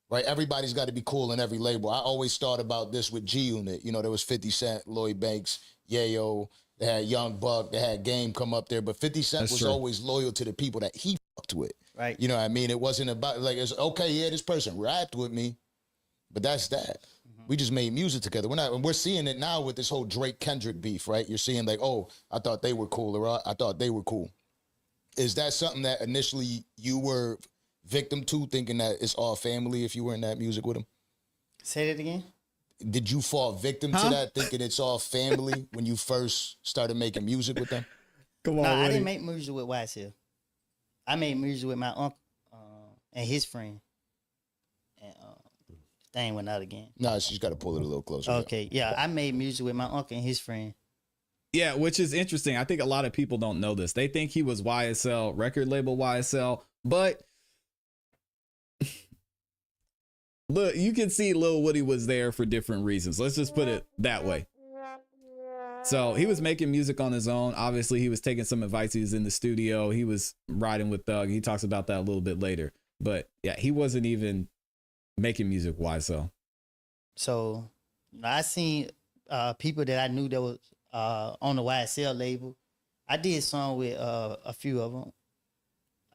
right? Everybody's got to be cool in every label. I always thought about this with G Unit. There was 50 Cent, Lloyd Banks, Yayo. They had Young Buck. They had Game come up there. But 50 Cent was always loyal to the people that he fucked with. Right. You know what I mean? It wasn't about like it's okay, yeah, this person rapped with me, but that's that. We just made music together. We're seeing it now with this whole Drake Kendrick beef, right? You're seeing like, oh, I thought they were cool, or I thought they were cool. Is that something that initially you were victim to, thinking that it's all family if you were in that music with them? Say that again. Did you fall victim to that, thinking it's all family when you first started making music with them? Come on, No, Woody. I didn't make music with YSL. I made music with my uncle and his friend. And thing went out again. No, she's got to pull it a little closer. Okay, yeah, I made music with my uncle and his friend. Yeah, which is interesting. I think a lot of people don't know this. They think he was YSL, record label YSL, but look, you can see Lil Woody was there for different reasons. Let's just put it that way. So he was making music on his own. Obviously, he was taking some advice. He was in the studio. He was riding with Thug. He talks about that a little bit later. But yeah, he wasn't even making music with YSL. So I seen people that I knew that was on the YSL label. I did a song with a few of them.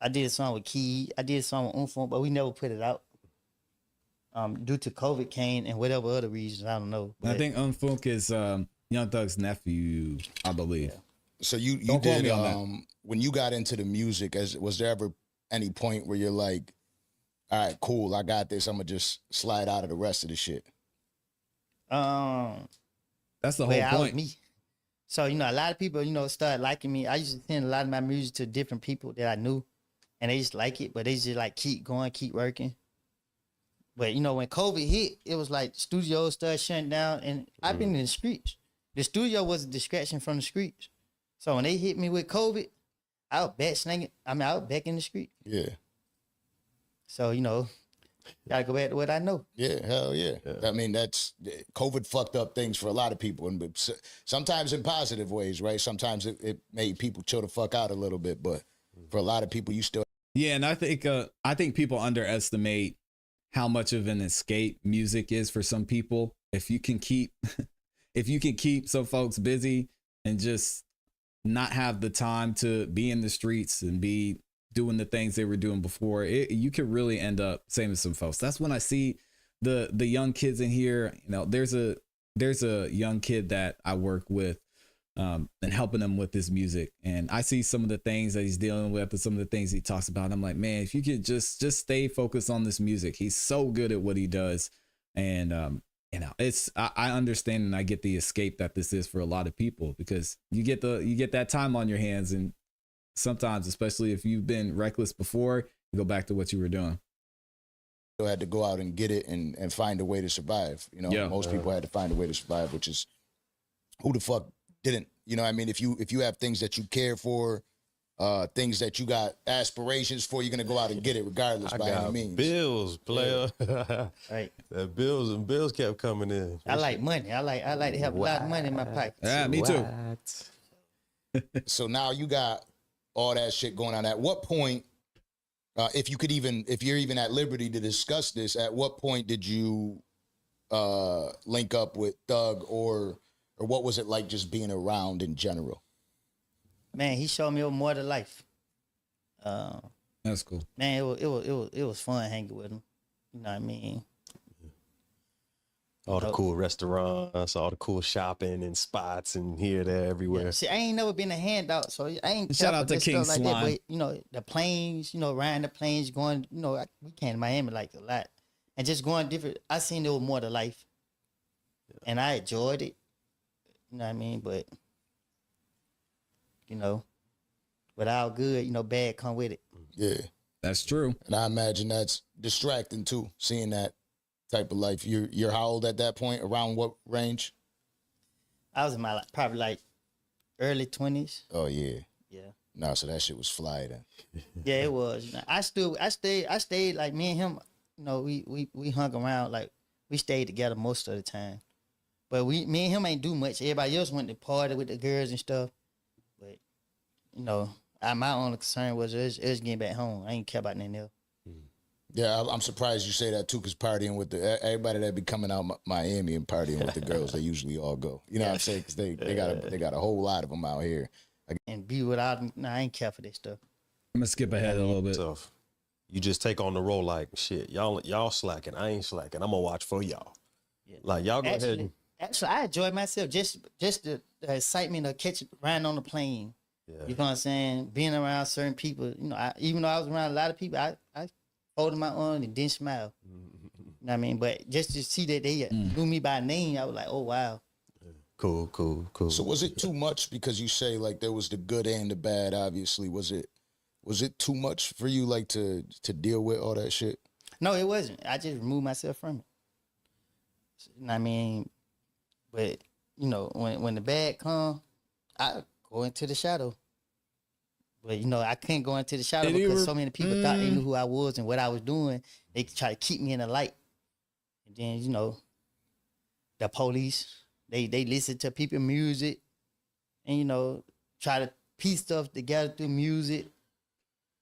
I did a song with Key. I did a song with Umfunk, but we never put it out. Due to COVID came and whatever other reasons, I don't know. I think Umfunk is Young Thug's nephew, I believe. Yeah. So you Don't quote did me on that. when you got into the music, was there ever any point where you're like, all right, cool, I got this, I'm gonna just slide out of the rest of the shit? That's the whole I was point. me. So, a lot of people, started liking me. I used to send a lot of my music to different people that I knew, and they just like it, but they just like keep going, keep working. But, when COVID hit, it was like studios started shutting down, and I've been in the streets. The studio was a distraction from the streets. So when they hit me with COVID, I was back slinging. I was back in the street. Yeah. So, gotta go back to what I know. Yeah, hell yeah. I mean, that's COVID fucked up things for a lot of people, and sometimes in positive ways, right? Sometimes it made people chill the fuck out a little bit, but for a lot of people, you still. Yeah, and I think people underestimate how much of an escape music is for some people. If you can keep some folks busy and just not have the time to be in the streets and be doing the things they were doing before, you could really end up saving some folks. That's when I see the young kids in here. There's a young kid that I work with and helping him with his music, and I see some of the things that he's dealing with and some of the things he talks about. I'm like, man, if you could just stay focused on this music. He's so good at what he does, and I understand and I get the escape that this is for a lot of people, because you get that time on your hands, and sometimes, especially if you've been reckless before, you go back to what you were doing. Still had to go out and get it and find a way to survive. Most people had to find a way to survive, which is who the fuck didn't. I mean, if you have things that you care for, things that you got aspirations for, you're gonna go out and get it regardless by any means. Bills, player. Right. That bills kept coming in. I like money. I like to have a lot of money in my pocket. Yeah, me too. So now you got all that shit going on. At what point, if you're even at liberty to discuss this, at what point did you link up with Thug, or what was it like just being around in general? Man, he showed me more to life. That's cool. Man, it was fun hanging with him. You know what I mean? All the cool restaurants, all the cool shopping and spots, and here, there, everywhere. Yeah. See, I ain't never been a handout, so I ain't. Shout out to King stuff like Slime. that, but the planes, riding the planes, going, we came to Miami like a lot, and just going different. I seen there was more to life, and I enjoyed it. You know what I mean? But without good, bad come with it. Yeah, That's true. and I imagine that's distracting too, seeing that type of life. You're how old at that point? Around what range? I was in my probably like early 20s. Oh yeah. Yeah. No, so that shit was fly then. Yeah, it was. I stayed like me and him. We hung around, like we stayed together most of the time. But me and him ain't do much. Everybody else went to party with the girls and stuff. But my only concern was us getting back home. I ain't care about nothing else. Yeah, I'm surprised you say that too, because partying with everybody that be coming out Miami and partying with the girls, they usually all go. You know what I'm saying? Because they got a whole lot of them out here. And be without them, I ain't care for this stuff. I'm gonna skip ahead a little bit. Tough. You just take on the role like shit. Y'all slacking. I ain't slacking. I'm gonna watch for y'all. Yeah. Like y'all go ahead. And, Actually, I enjoy myself just the excitement of riding on the plane. yeah. You know what I'm saying? Being around certain people. You know, even though I was around a lot of people, I folded my arm and didn't smile. You know what I mean? But just to see that they knew me by name, I was like, oh wow. Cool. So was it too much? Because you say like there was the good and the bad, obviously. Was it too much for you like to deal with all that shit? No, it wasn't. I just removed myself from it. You know what I mean? But, you know, when the bad come, I go into the shadow. But, you know, I couldn't go into the shadow because so many people thought they knew who I was and what I was doing. They try to keep me in the light. And then, you know, the police, they listen to people's music and, you know, try to piece stuff together through music.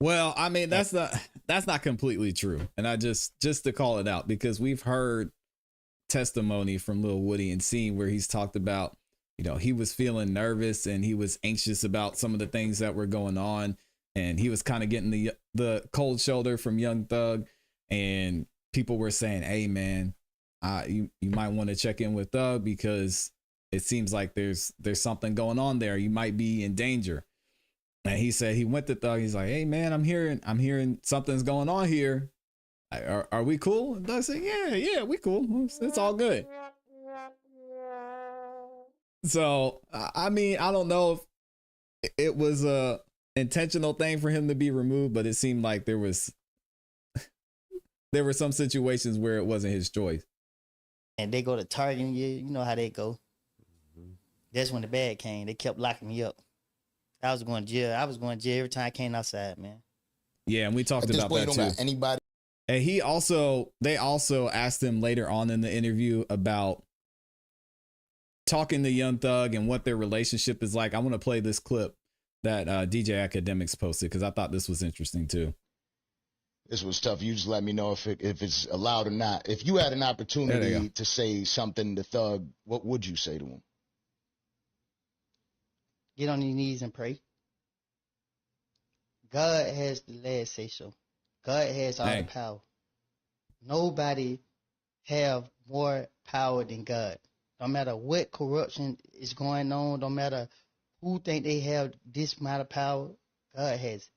Well, I mean, that's not completely true. And I just to call it out, because we've heard testimony from Lil Woody and seen where he's talked about, you know, he was feeling nervous and he was anxious about some of the things that were going on. And he was kind of getting the cold shoulder from Young Thug. And people were saying, hey, man, you might want to check in with Thug because it seems like there's something going on there. You might be in danger. And he said he went to Thug. He's like, hey, man, I'm hearing something's going on here. Are we cool? And Thug said, yeah, we cool. It's all good. So, I mean, I don't know if it was a intentional thing for him to be removed, but it seemed like there were some situations where it wasn't his choice. And they go to targeting you. You know how they go. That's when the bad came. They kept locking me up. I was going to jail. I was going to jail every time I came outside, man. Yeah, and we talked about that too. Got anybody. And they also asked him later on in the interview about talking to Young Thug and what their relationship is like. I want to play this clip that DJ Academics posted because I thought this was interesting too. This was tough. You just let me know if it's allowed or not. If you had an opportunity to say something to Thug, what would you say to him? Get on your knees and pray. God has the last say so. God has all the power. Nobody have more power than God. No matter what corruption is going on, no matter who think they have this amount of power, God has it.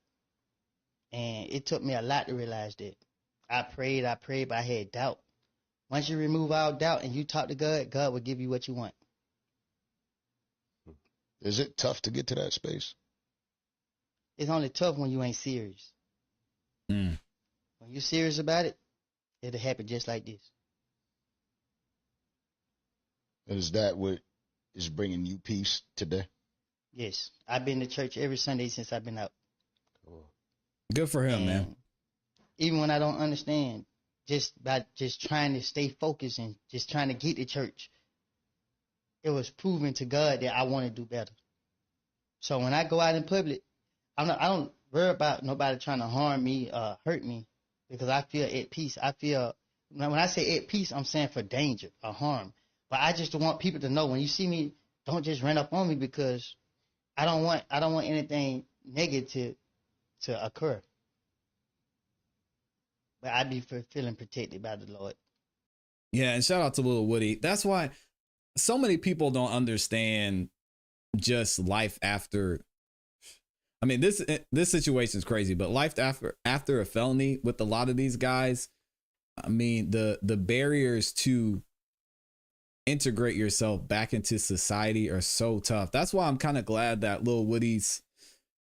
And it took me a lot to realize that. I prayed, but I had doubt. Once you remove all doubt and you talk to God, God will give you what you want. Is it tough to get to that space? It's only tough when you ain't serious. When you're serious about it, it'll happen just like this. Is that what is bringing you peace today? Yes. I've been to church every Sunday since I've been out. Good for him, man. Even when I don't understand, just trying to stay focused and just trying to get to church, it was proven to God that I want to do better. So when I go out in public, I don't worry about nobody trying to harm me or hurt me because I feel at peace. I feel, when I say at peace, I'm saying for danger or harm. But I just want people to know when you see me, don't just run up on me because I don't want anything negative to occur. But I be feeling protected by the Lord. Yeah, and shout out to Lil Woody. That's why so many people don't understand just life after. I mean, this situation is crazy, but life after a felony with a lot of these guys, I mean, the barriers to integrate yourself back into society are so tough. That's why I'm kind of glad that Lil Woody's,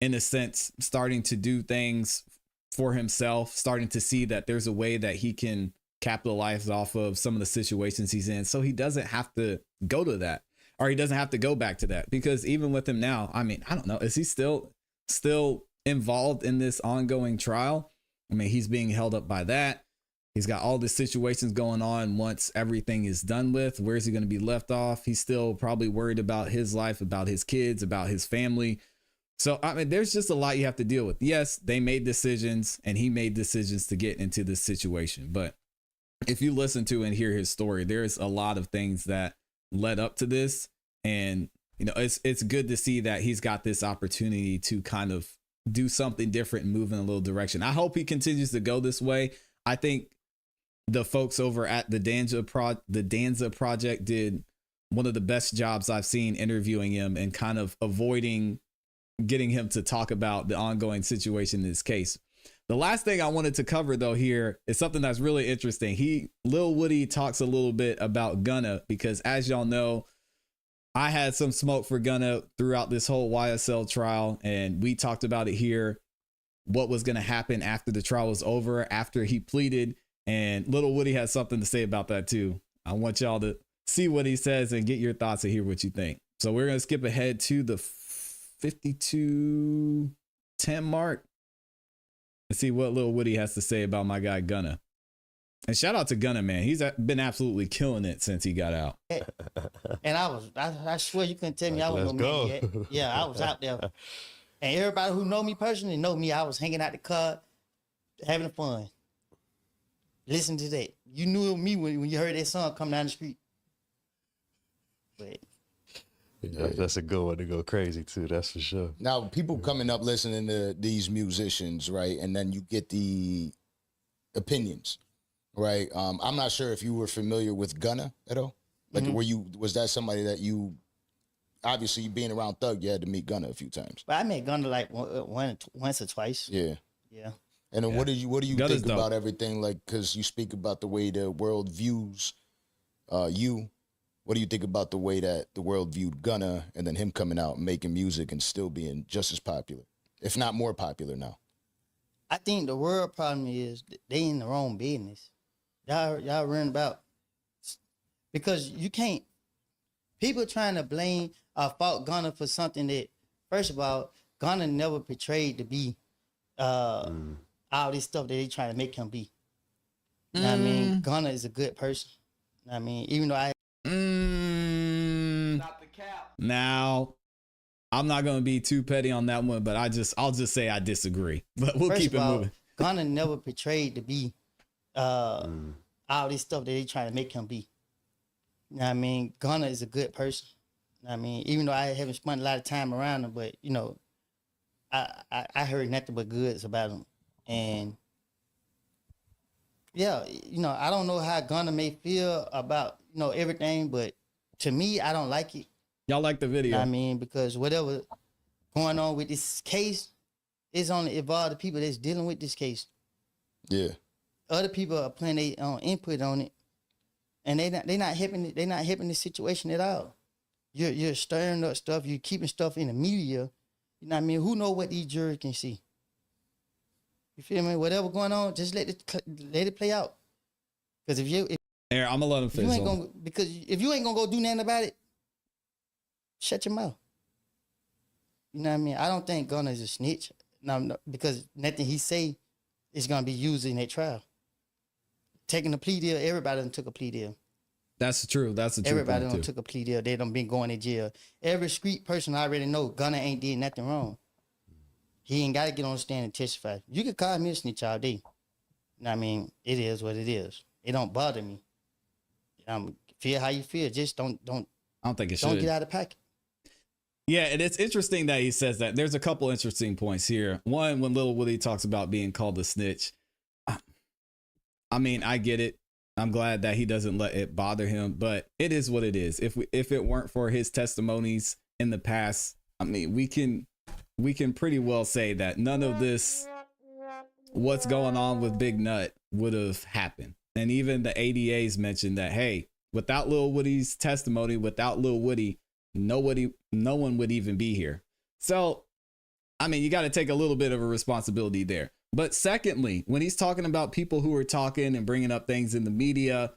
in a sense, starting to do things for himself, starting to see that there's a way that he can capitalize off of some of the situations he's in, so he doesn't have to go to that, or he doesn't have to go back to that. Because even with him now, I mean, I don't know, is he still involved in this ongoing trial? I mean, he's being held up by that. He's got all the situations going on. Once everything is done with, where's he going to be left off? He's still probably worried about his life, about his kids, about his family. So, I mean, there's just a lot you have to deal with. Yes, they made decisions and he made decisions to get into this situation. But if you listen to and hear his story, there's a lot of things that led up to this. And, you know, it's good to see that he's got this opportunity to kind of do something different and move in a little direction. I hope he continues to go this way. I think the folks over at the Danza Project did one of the best jobs I've seen interviewing him and kind of avoiding getting him to talk about the ongoing situation in this case. The last thing I wanted to cover though here is something that's really interesting. Lil Woody talks a little bit about Gunna because, as y'all know, I had some smoke for Gunna throughout this whole YSL trial, and we talked about it here, what was going to happen after the trial was over, after he pleaded, and Lil Woody has something to say about that too. I want y'all to see what he says and get your thoughts and hear what you think. So we're going to skip ahead to the 52:10 mark and see what Lil Woody has to say about my guy Gunna. And shout out to Gunna, man. He's been absolutely killing it since he got out. And I swear you couldn't tell me I was no man yet. Yeah, I was out there. And everybody who know me personally know me. I was hanging out the car, having fun. Listen to that. You knew me when you heard that song come down the street. But yeah, that's a good one to go crazy too. That's for sure. Now, people coming up listening to these musicians, right? And then you get the opinions, right? I'm not sure if you were familiar with Gunna at all. Like, was that somebody that you, obviously being around Thug, you had to meet Gunna a few times? But I met Gunna like once or twice. Yeah. Yeah. And then what do you Gunna's think about everything? Like, because you speak about the way the world views you. What do you think about the way that the world viewed Gunna and then him coming out and making music and still being just as popular, if not more popular now? I think the world problem is they in the wrong business. Y'all worrying about, because you can't, people trying to blame or fault Gunna for something that, first of all, Gunna never portrayed to be all this stuff that they trying to make him be. You know what I mean? Gunna is a good person. You know what I mean? Even though Not the cap. Now, I'm not going to be too petty on that one, but I'll just say I disagree. But we'll keep it moving. Gunna never portrayed to be all this stuff that they trying to make him be. You know what I mean? Gunna is a good person. You know what I mean? Even though I haven't spent a lot of time around him, but, you know, I heard nothing but goods about him. And, yeah, you know, I don't know how Gunna may feel about, you know, everything, but to me, I don't like it. Y'all like the video? You know what I mean? Because whatever going on with this case, it's only involved the people that's dealing with this case. Yeah. Other people are putting their own input on it, and they're not helping the situation at all. You're stirring up stuff. You're keeping stuff in the media. You know what I mean? Who know what these jurors can see? You feel me? Whatever going on, just let it play out. Because if I'm gonna let him finish. Because if you ain't gonna go do nothing about it, shut your mouth. You know what I mean? I don't think Gunna is a snitch. No, because nothing he say is gonna be used in that trial. Taking a plea deal, everybody done took a plea deal. That's true. That's the truth. Everybody done took a plea deal. They done been going to jail. Every street person I already know, Gunna ain't did nothing wrong. He ain't got to get on the stand and testify. You can call me a snitch all day. You know what I mean? It is what it is. It don't bother me. Feel how you feel. Just don't. I don't think it should. Don't get out of pocket. Yeah, and it's interesting that he says that. There's a couple interesting points here. One, when Lil Woody talks about being called a snitch, I mean, I get it. I'm glad that he doesn't let it bother him, but it is what it is. If it weren't for his testimonies in the past, I mean, we can pretty well say that none of this, what's going on with Big Nut, would have happened. And even the ADAs mentioned that, hey, without Lil Woody's testimony, without Lil Woody, no one would even be here. So, I mean, you got to take a little bit of a responsibility there. But secondly, when he's talking about people who are talking and bringing up things in the media,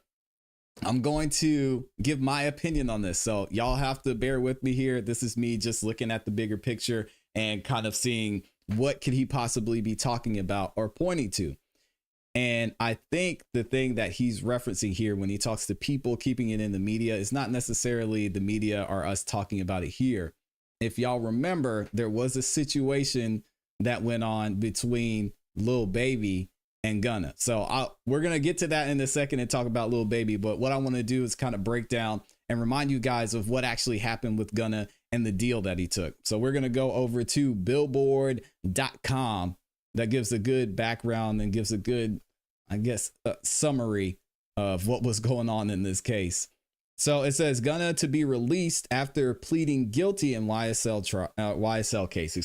I'm going to give my opinion on this. So y'all have to bear with me here. This is me just looking at the bigger picture and kind of seeing what could he possibly be talking about or pointing to. And I think the thing that he's referencing here when he talks to people keeping it in the media is not necessarily the media or us talking about it here. If y'all remember, there was a situation that went on between Lil Baby and Gunna. So we're going to get to that in a second and talk about Lil Baby. But what I want to do is kind of break down and remind you guys of what actually happened with Gunna and the deal that he took. So we're going to go over to billboard.com. That gives a good background and gives a good, I guess, summary of what was going on in this case. So it says Gunna to be released after pleading guilty in YSL case,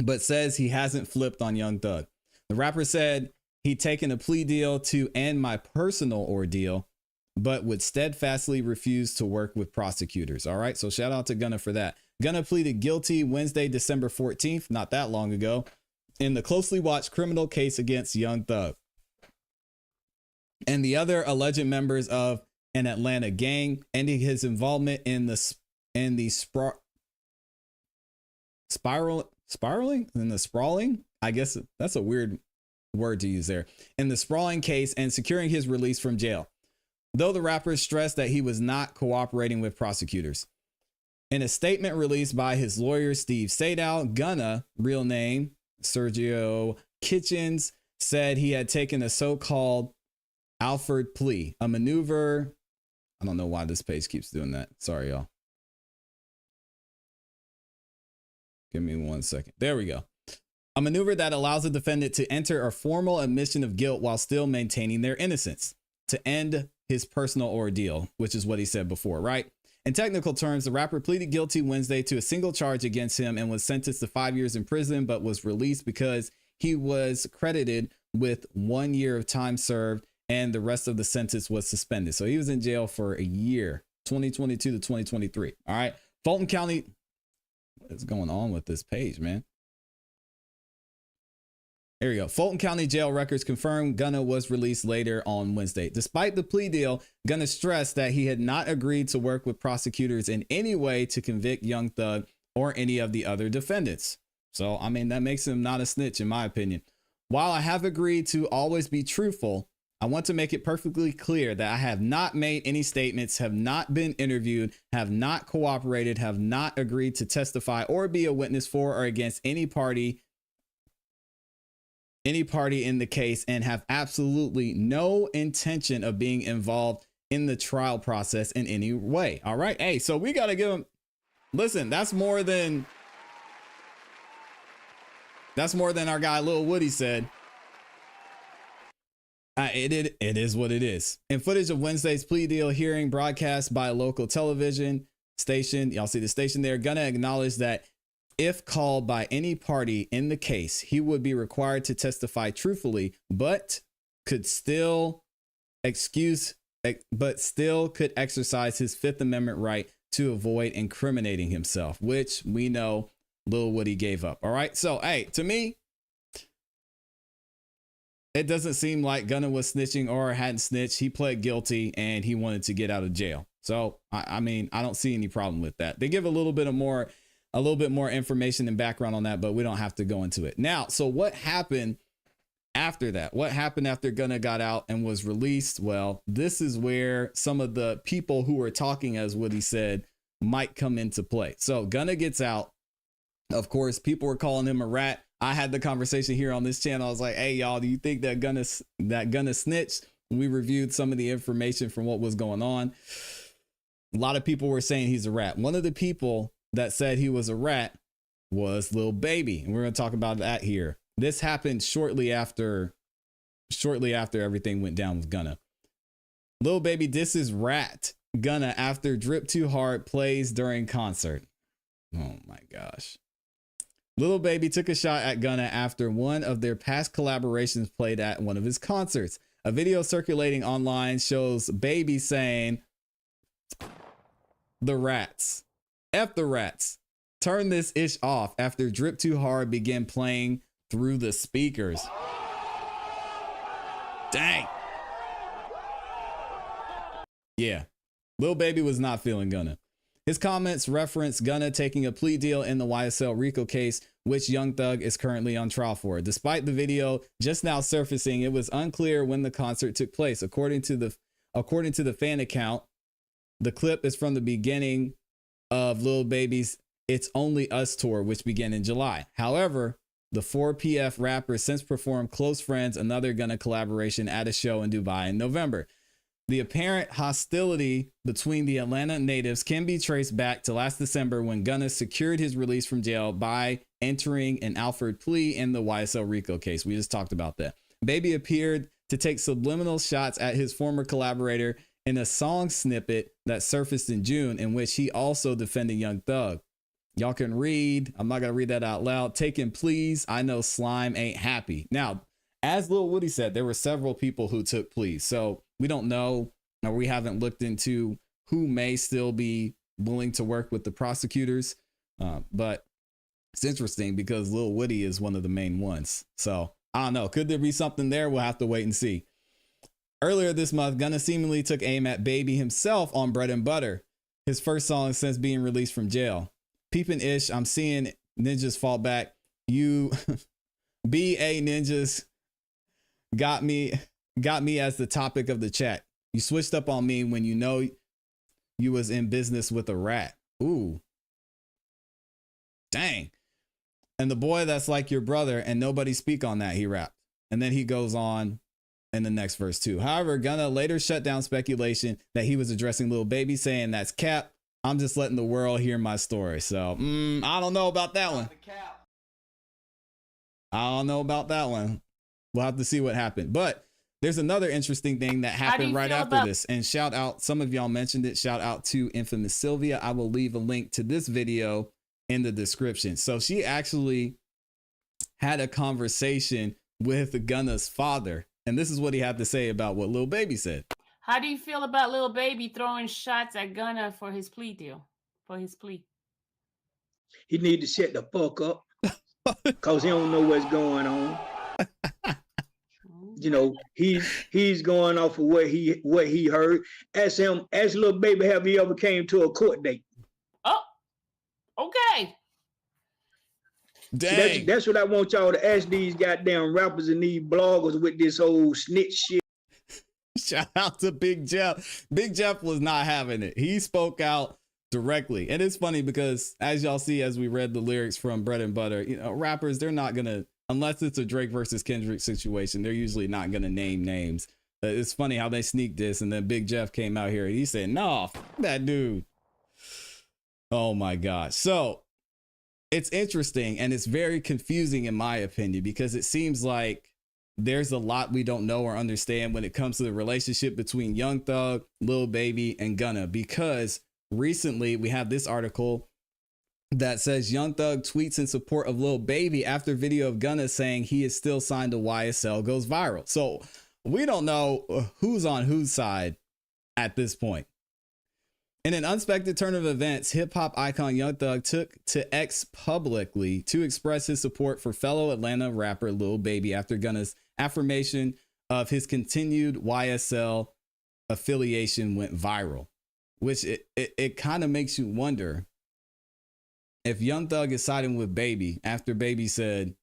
but says he hasn't flipped on Young Thug. The rapper said he'd taken a plea deal to end my personal ordeal, but would steadfastly refuse to work with prosecutors. All right, so shout out to Gunna for that. Gunna pleaded guilty Wednesday, December 14th, not that long ago, in the closely watched criminal case against Young Thug and the other alleged members of an Atlanta gang, ending his involvement in the sprawling. I guess that's a weird word to use there. In the sprawling case and securing his release from jail, though the rapper stressed that he was not cooperating with prosecutors. In a statement released by his lawyer, Steve Sadow, Gunna, real name Sergio Kitchens, said he had taken a so-called Alford plea, a maneuver. I don't know why this page keeps doing that. Sorry, y'all. Give me 1 second. There we go. A maneuver that allows the defendant to enter a formal admission of guilt while still maintaining their innocence to end his personal ordeal, which is what he said before, right? In technical terms, the rapper pleaded guilty Wednesday to a single charge against him and was sentenced to 5 years in prison, but was released because he was credited with 1 year of time served and the rest of the sentence was suspended. So he was in jail for a year, 2022 to 2023. All right. Fulton County. What is going on with this page, man? Here we go. Fulton County jail records confirmed Gunna was released later on Wednesday. Despite the plea deal, Gunna stressed that he had not agreed to work with prosecutors in any way to convict Young Thug or any of the other defendants. So, I mean, that makes him not a snitch, in my opinion. While I have agreed to always be truthful, I want to make it perfectly clear that I have not made any statements, have not been interviewed, have not cooperated, have not agreed to testify or be a witness for or against any party in the case, and have absolutely no intention of being involved in the trial process in any way. All right. Hey, so we got to give him, listen, that's more than our guy Lil Woody said. It is what it is. In footage of Wednesday's plea deal hearing broadcast by a local television station, y'all see the station there, Gunna acknowledged that if called by any party in the case, he would be required to testify truthfully, but still could exercise his Fifth Amendment right to avoid incriminating himself, which we know Lil Woody gave up. All right. So, hey, to me, it doesn't seem like Gunna was snitching or hadn't snitched. He pled guilty and he wanted to get out of jail. So, I mean, I don't see any problem with that. They give a little bit more information and background on that, but we don't have to go into it now. So what happened after that? What happened after Gunna got out and was released? Well, this is where some of the people who were talking, as Woody said, might come into play. So Gunna gets out. Of course, people were calling him a rat. I had the conversation here on this channel. I was like, hey, y'all, do you think that Gunna snitched? We reviewed some of the information from what was going on. A lot of people were saying he's a rat. One of the people that said he was a rat was Lil Baby. And we're going to talk about that here. This happened shortly after everything went down with Gunna. Lil Baby disses rat Gunna after Drip Too Hard plays during concert. Oh my gosh. Lil Baby took a shot at Gunna after one of their past collaborations played at one of his concerts. A video circulating online shows Baby saying, "The rats. F the rats. Turn this ish off," after Drip Too Hard began playing through the speakers. Dang. Yeah. Lil Baby was not feeling Gunna. His comments reference Gunna taking a plea deal in the YSL RICO case, which Young Thug is currently on trial for. Despite the video just now surfacing, it was unclear when the concert took place. According to the fan account, the clip is from the beginning of Lil Baby's It's Only Us tour, which began in July. However, the 4PF rapper since performed Close Friends, another Gunna collaboration, at a show in Dubai in November. The apparent hostility between the Atlanta natives can be traced back to last December when Gunna secured his release from jail by entering an Alford plea in the YSL RICO case. We just talked about that. Baby appeared to take subliminal shots at his former collaborator in a song snippet that surfaced in June, in which he also defended Young Thug. Y'all can read. I'm not going to read that out loud. Taking pleas. I know Slime ain't happy. Now, as Lil Woody said, there were several people who took pleas. So we don't know, or we haven't looked into who may still be willing to work with the prosecutors. But it's interesting because Lil Woody is one of the main ones. So I don't know. Could there be something there? We'll have to wait and see. Earlier this month, Gunna seemingly took aim at Baby himself on Bread and Butter, his first song since being released from jail. Peepin' ish, I'm seeing ninjas fall back. You BA ninjas got me as the topic of the chat. You switched up on me when you know you was in business with a rat. Ooh. Dang. And the boy that's like your brother and nobody speak on that, he rapped. And then he goes on in the next verse too. However, Gunna later shut down speculation that he was addressing Lil Baby, saying that's cap. I'm just letting the world hear my story. So I don't know about that one. I don't know about that one. We'll have to see what happened. But there's another interesting thing that happened right after this. And shout out, some of y'all mentioned it. Shout out to Infamous Sylvia. I will leave a link to this video in the description. So she actually had a conversation with Gunna's father. And this is what he had to say about what Lil Baby said. How do you feel about Lil Baby throwing shots at Gunna for his plea deal? For his plea. He need to shut the fuck up. Cause he don't know what's going on. You know, he's going off of what he heard. Ask Lil Baby, have he ever came to a court date? Oh, okay. Dang. See, that's what I want y'all to ask these goddamn rappers and these bloggers with this whole snitch shit. Shout out to Big Jeff. Big Jeff was not having it. He spoke out directly. And it's funny because as y'all see, as we read the lyrics from Bread and Butter, you know, rappers, they're not going to, unless it's a Drake versus Kendrick situation, they're usually not going to name names. It's funny how they sneak this. And then Big Jeff came out here and he said, no, f that dude. Oh my gosh. So it's interesting and it's very confusing in my opinion, because it seems like there's a lot we don't know or understand when it comes to the relationship between Young Thug, Lil Baby, and Gunna, because recently we have this article that says Young Thug tweets in support of Lil Baby after video of Gunna saying he is still signed to YSL goes viral. So we don't know who's on whose side at this point. In an unexpected turn of events, hip-hop icon Young Thug took to X publicly to express his support for fellow Atlanta rapper Lil Baby after Gunna's affirmation of his continued YSL affiliation went viral, which it kind of makes you wonder if Young Thug is siding with Baby after Baby said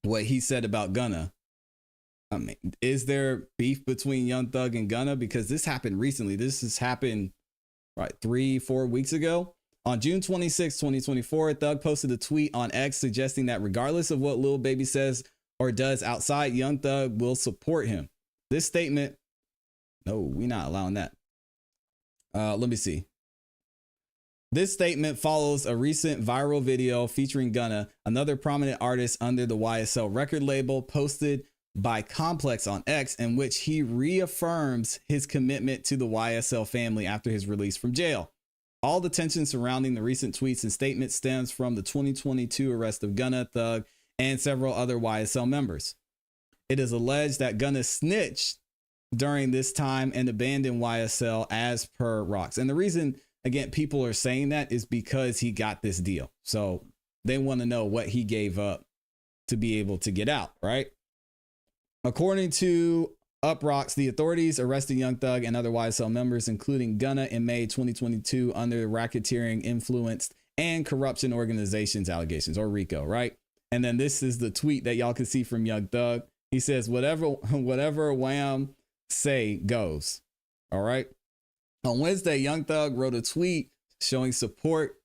what he said about Gunna. I mean, is there beef between Young Thug and Gunna? Because this happened recently. This has happened right 3-4 weeks ago. On June 26, 2024, Thug posted a tweet on X suggesting that regardless of what Lil Baby says or does outside, Young Thug will support him. This statement, no, we're not allowing that. Let me see. This statement follows a recent viral video featuring Gunna, another prominent artist under the YSL record label, posted by Complex on X, in which he reaffirms his commitment to the YSL family after his release from jail. All the tension surrounding the recent tweets and statements stems from the 2022 arrest of Gunna, Thug, and several other YSL members. It is alleged that Gunna snitched during this time and abandoned YSL as per Rocks. And the reason, again, people are saying that is because he got this deal. So they want to know what he gave up to be able to get out, right? According to Uprocks, the authorities arrested Young Thug and other YSL members, including Gunna, in May 2022 under racketeering, influenced, and corruption organizations allegations, or RICO, right? And then this is the tweet that y'all can see from Young Thug. He says, whatever Wham say goes. All right. On Wednesday, Young Thug wrote a tweet showing his support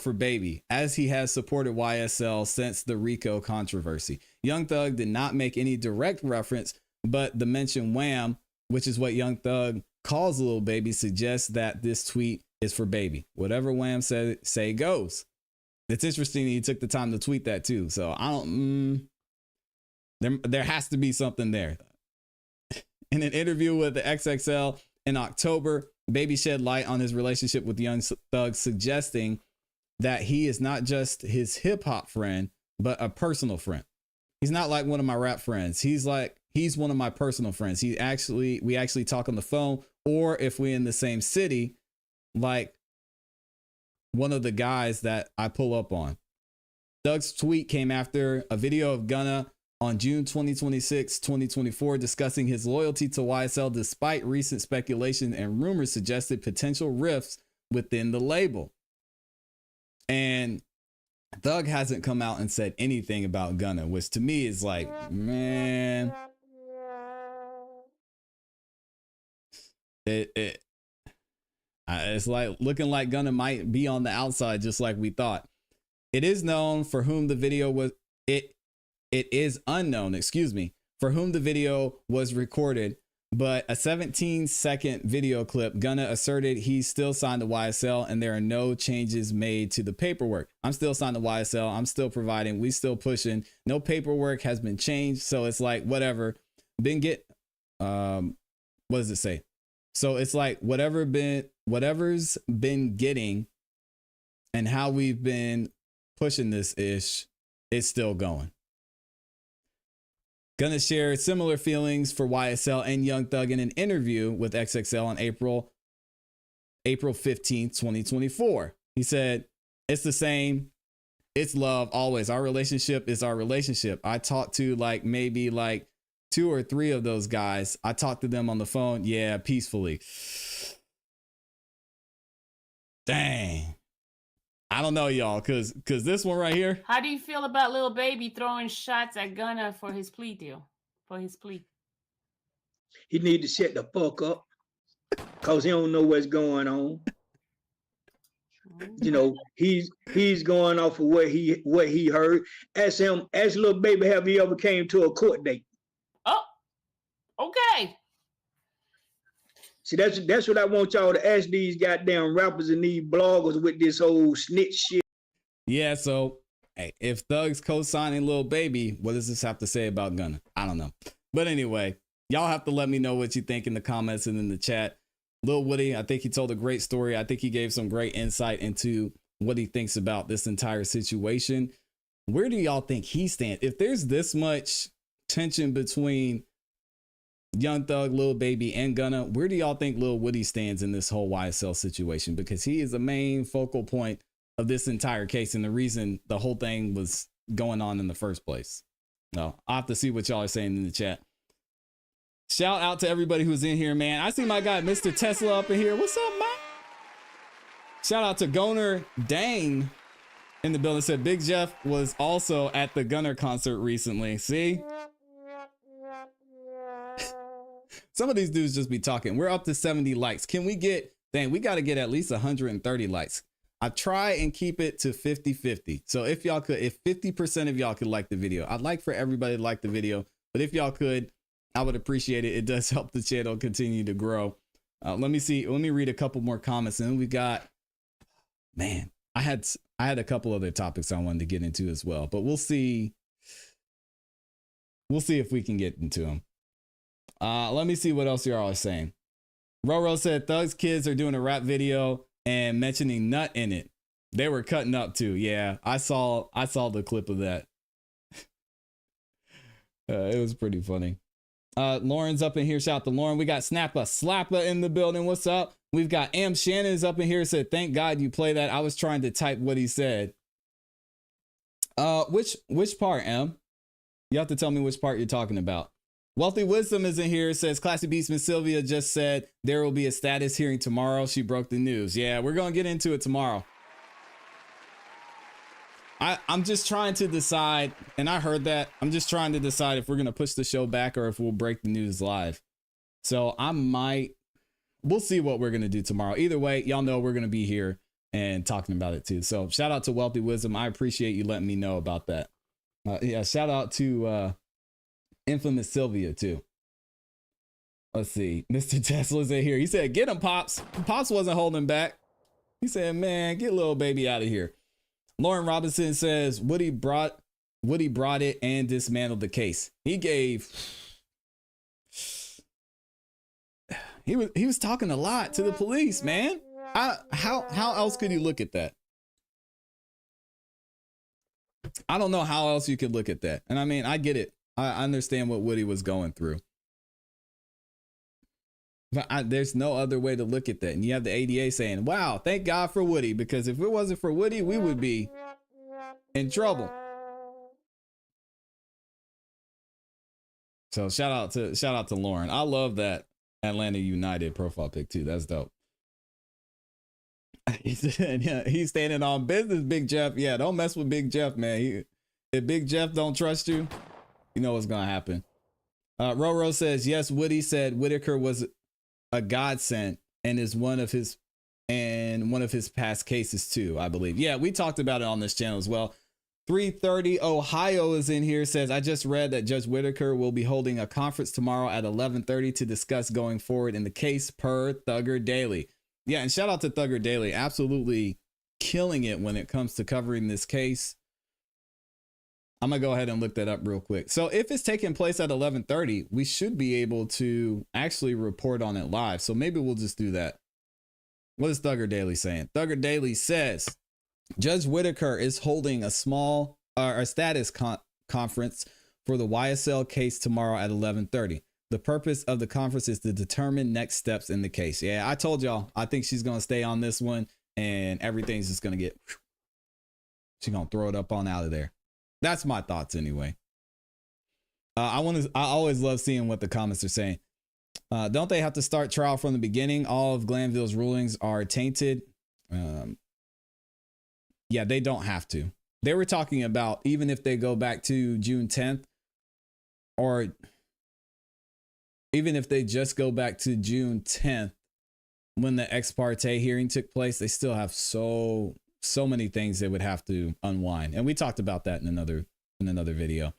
for Baby, as he has supported YSL since the RICO controversy. Young Thug did not make any direct reference, but the mention Wham which is what Young Thug calls Lil Baby, suggests that this tweet is for Baby. Whatever Wham say goes. It's interesting he took the time to tweet that too. So I don't. There has to be something there. In an interview with the XXL in October, Baby shed light on his relationship with Young Thug, suggesting that he is not just his hip hop friend, but a personal friend. He's not like one of my rap friends. He's one of my personal friends. We actually talk on the phone, or if we're in the same city, like one of the guys that I pull up on. Thug's tweet came after a video of Gunna on June 26, 2024, discussing his loyalty to YSL despite recent speculation and rumors suggested potential rifts within the label. And Thug hasn't come out and said anything about Gunna, which to me is like, man, it's like looking like Gunna might be on the outside, just like we thought. It is known for whom the video was. It is unknown, for whom the video was recorded, but a 17-second video clip, Gunna asserted he's still signed to YSL and there are no changes made to the paperwork. I'm still signed to YSL. I'm still providing. We still pushing. No paperwork has been changed. So it's like, whatever. What does it say? So it's like whatever's been getting and how we've been pushing this ish, it's still going. Gunna shared similar feelings for YSL and Young Thug in an interview with XXL on April 15th, 2024. He said, "It's the same. It's love always. Our relationship is our relationship. I talked to maybe 2 or 3 of those guys. I talked to them on the phone. Yeah, peacefully." Dang. I don't know, y'all, cause this one right here. How do you feel about Lil Baby throwing shots at Gunna for his plea deal? For his plea. He need to shut the fuck up, cause he don't know what's going on. You know, he's going off of what he heard. Ask Lil Baby, have you ever came to a court date? Oh, okay. See, that's what I want y'all to ask these goddamn rappers and these bloggers with this whole snitch shit. Yeah, so hey, if Thug's co-signing Lil Baby, what does this have to say about Gunna? I don't know. But anyway, y'all have to let me know what you think in the comments and in the chat. Lil Woody, I think he told a great story. I think he gave some great insight into what he thinks about this entire situation. Where do y'all think he stands? If there's this much tension between Young Thug, Lil Baby, and Gunna, where do y'all think Lil Woody stands in this whole YSL situation? Because he is the main focal point of this entire case and the reason the whole thing was going on in the first place. No, I'll have to see what y'all are saying in the chat. Shout out to everybody who's in here, man. I see my guy, Mr. Tesla, up in here. What's up, man? Shout out to Goner Dang in the building. Said Big Jeff was also at the Gunner concert recently. See? Some of these dudes just be talking. We're up to 70 likes. Can we get, we got to get at least 130 likes. I try and keep it to 50-50. So if y'all could, if 50% of y'all could like the video, I'd like for everybody to like the video, but if y'all could, I would appreciate it. It does help the channel continue to grow. Let me read a couple more comments, and then we got, man, I had a couple other topics I wanted to get into as well, but we'll see. We'll see if we can get into them. Let me see what else y'all are saying. Roro said Thug's kids are doing a rap video and mentioning nut in it. They were cutting up too. Yeah, I saw the clip of that. It was pretty funny. Lauren's up in here. Shout out to Lauren. We got Snappa Slappa in the building. What's up? We've got M. Shannon's up in here. Said, thank God you play that. I was trying to type what he said. Which part, M? You have to tell me which part you're talking about. Wealthy Wisdom is in here. It says Classy Beastman Sylvia just said there will be a status hearing tomorrow. She broke the news. Yeah, we're going to get into it tomorrow. I'm just trying to decide, and I heard that. I'm just trying to decide if we're going to push the show back or if we'll break the news live. So we'll see what we're going to do tomorrow. Either way, y'all know we're going to be here and talking about it too. So shout out to Wealthy Wisdom. I appreciate you letting me know about that. Yeah, shout out to Infamous Sylvia too. Let's see. Mr. Tesla's in here. He said, get him, Pops. Pops wasn't holding back. He said, man, get Lil Baby out of here. Lauren Robinson says, Woody brought it and dismantled the case. He was talking a lot to the police, man. How else could you look at that? I don't know how else you could look at that. And I mean, I get it. I understand what Woody was going through. But there's no other way to look at that. And you have the ADA saying, wow, thank God for Woody, because if it wasn't for Woody, we would be in trouble. So shout out to Lauren. I love that Atlanta United profile pic too. That's dope. He said, yeah, he's standing on business, Big Jeff. Yeah, don't mess with Big Jeff, man. If Big Jeff don't trust you, you know what's gonna happen. Roro says, yes, Woody said Whitaker was a godsend and is one of his past cases too, I believe. Yeah, we talked about it on this channel as well. 330 Ohio is in here, says, I just read that Judge Whitaker will be holding a conference tomorrow at 11:30 to discuss going forward in the case per Thugger Daily. Yeah, and shout out to Thugger Daily, absolutely killing it when it comes to covering this case. I'm gonna go ahead and look that up real quick. So if it's taking place at 11:30, we should be able to actually report on it live. So maybe we'll just do that. What is Thugger Daily saying? Thugger Daily says, Judge Whitaker is holding a status conference for the YSL case tomorrow at 11:30. The purpose of the conference is to determine next steps in the case. Yeah, I told y'all, I think she's going to stay on this one and everything's just going to get, she's going to throw it up on out of there. That's my thoughts anyway. I always love seeing what the comments are saying. Don't they have to start trial from the beginning? All of Glanville's rulings are tainted. Yeah, they don't have to. They were talking about even if they go back to June 10th, or even if they just go back to June 10th, when the ex parte hearing took place, they still have so many things they would have to unwind. And we talked about that in another video.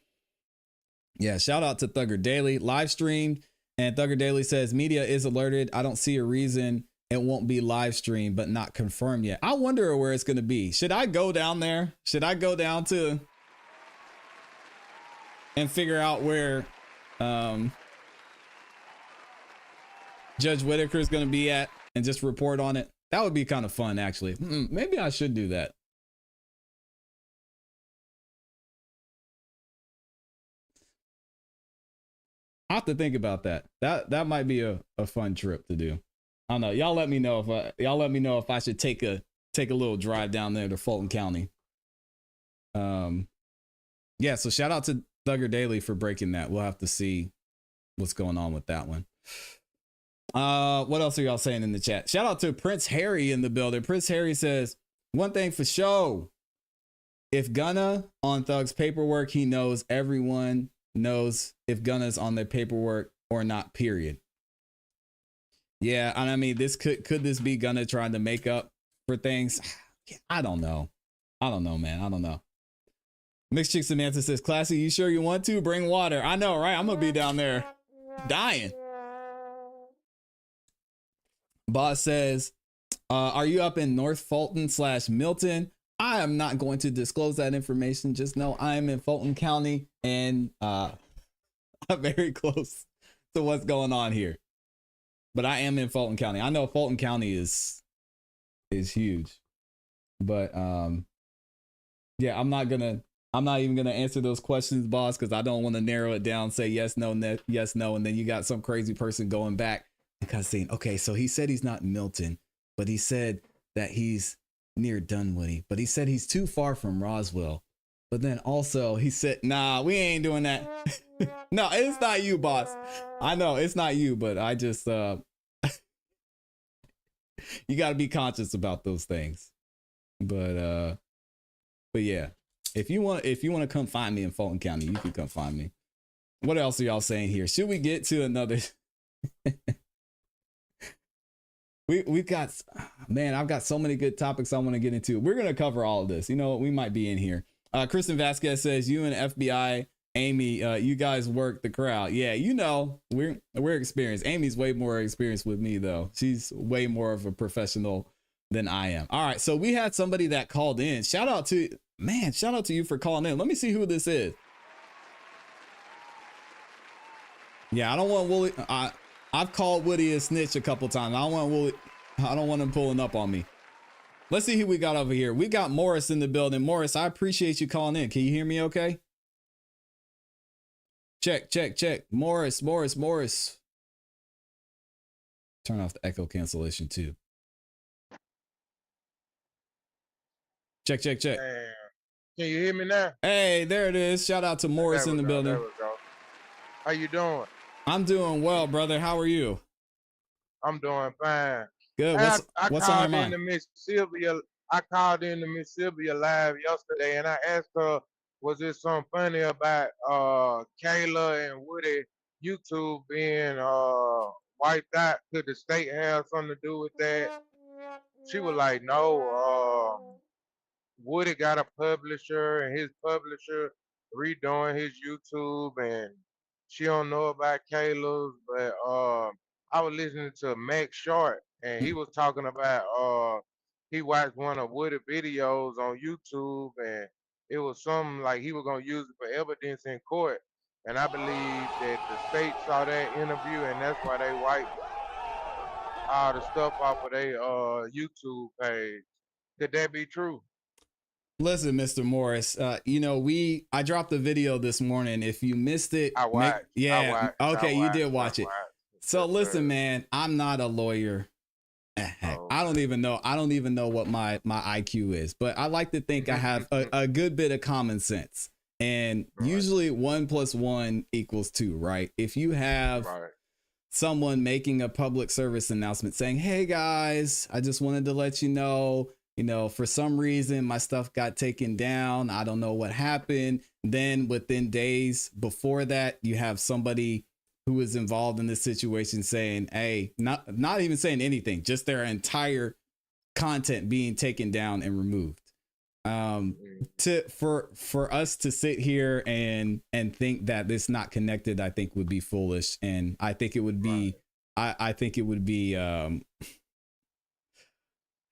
Yeah, shout out to Thugger Daily, live streamed, and Thugger Daily says media is alerted. I don't see a reason it won't be live streamed, but not confirmed yet. I wonder where it's going to be. Should I go down there? Should I go down to and figure out where Judge Whitaker is going to be at and just report on it? That would be kind of fun, actually. Maybe I should do that. I have to think about that. That might be a fun trip to do. I don't know. Y'all let me know if I should take a little drive down there to Fulton County. Yeah, so shout out to Thugger Daily for breaking that. We'll have to see what's going on with that one. What else are y'all saying in the chat? Shout out to Prince Harry in the building. Prince Harry says, one thing for sure, if Gunna on Thug's paperwork, he knows everyone knows if Gunna's on their paperwork or not, period. Yeah, and I mean, could this be Gunna trying to make up for things? I don't know. I don't know, man. I don't know. Mixed Chick Samantha says, ClassE, you sure you want to? Bring water. I know, right? I'm gonna be down there dying. Boss says, are you up in North Fulton / Milton? I am not going to disclose that information. Just know I am in Fulton County and I'm very close to what's going on here. But I am in Fulton County. I know Fulton County is huge. But yeah, I'm not even gonna answer those questions, boss, because I don't want to narrow it down, say yes, no, yes, no, and then you got some crazy person going back because saying, okay, so he said he's not in Milton, but he said that he's near Dunwoody, but he said he's too far from Roswell. But then also he said, nah, we ain't doing that. No, it's not you, boss. I know it's not you, but I just you got to be conscious about those things. But yeah, if you want to come find me in Fulton County, you can come find me. What else are y'all saying here? Should we get to another? We've got, man, I've got so many good topics I want to get into. We're going to cover all of this. You know, we might be in here. Kristen Vasquez says, you and FBI Amy, you guys work the crowd. Yeah, you know, we're experienced. Amy's way more experienced with me though. She's way more of a professional than I am. All right, so we had somebody that called in. Shout out to you for calling in. Let me see who this is. Yeah, I don't want Wooly. I've called Woody a snitch a couple times. I don't want Wooly. I don't want him pulling up on me. Let's see who we got over here. We got Morris in the building. Morris, I appreciate you calling in. Can you hear me okay? Check. Morris. Turn off the echo cancellation too. Check. Damn. Can you hear me now? Hey, there it is. Shout out to Morris in the building. There we go. How you doing? I'm doing well, brother. How are you? I'm doing fine. Good. What's on your mind? I called in to Miss Sylvia live yesterday, and I asked her, was there something funny about Kayla and Woody YouTube being wiped out? Could the state have something to do with that? She was like, no. Woody got a publisher, and his publisher redoing his YouTube, and she don't know about Kayla's. But I was listening to Max Short, and he was talking about he watched one of Woody videos on YouTube, and it was something like he was gonna use it for evidence in court. And I believe that the state saw that interview, and that's why they wiped all the stuff off of their YouTube page. Could that be true? Listen, Mr. Morris, I dropped the video this morning. If you missed it, I watched. You did watch it. So listen, man, I'm not a lawyer. I don't even know what my IQ is, but I like to think I have a good bit of common sense. And usually 1 + 1 = 2, right? If you have someone making a public service announcement saying, hey guys, I just wanted to let you know, for some reason my stuff got taken down. I don't know what happened. Then within days before that, you have somebody who is involved in this situation saying, hey, not even saying anything, just their entire content being taken down and removed. For us to sit here and think that it's not connected, I think would be foolish. And I think it would be, I think it would be,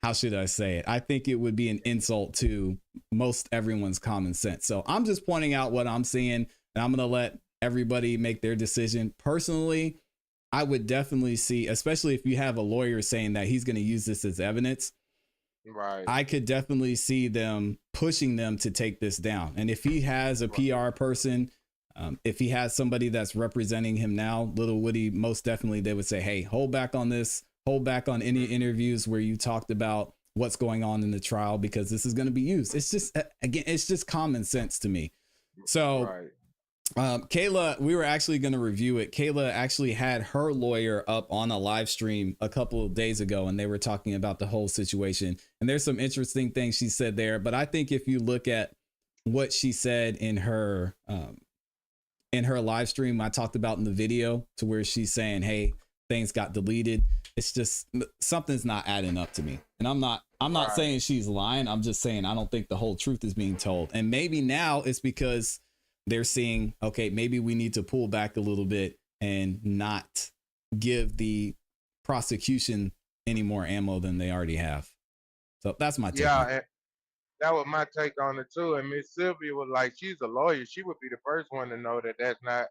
how should I say it? I think it would be an insult to most everyone's common sense. So I'm just pointing out what I'm seeing, and I'm going to let everybody make their decision. Personally, I would definitely see, especially if you have a lawyer saying that he's going to use this as evidence. Right. I could definitely see them pushing them to take this down. And if he has a PR person, if he has somebody that's representing him now, Lil Woody, most definitely they would say, hey, hold back on this. Hold back on any interviews where you talked about what's going on in the trial, because this is going to be used. It's just, again, it's just common sense to me. So Kayla, we were actually going to review it. Kayla actually had her lawyer up on a live stream a couple of days ago, and they were talking about the whole situation. And there's some interesting things she said there. But I think if you look at what she said in her live stream, I talked about in the video, to where she's saying, hey, things got deleted. It's just something's not adding up to me. And I'm not saying she's lying. I'm just saying I don't think the whole truth is being told. And maybe now it's because they're seeing, okay, maybe we need to pull back a little bit and not give the prosecution any more ammo than they already have. So that's my take. Yeah, and that was my take on it too. And Miss Sylvia was like, she's a lawyer. She would be the first one to know that that's not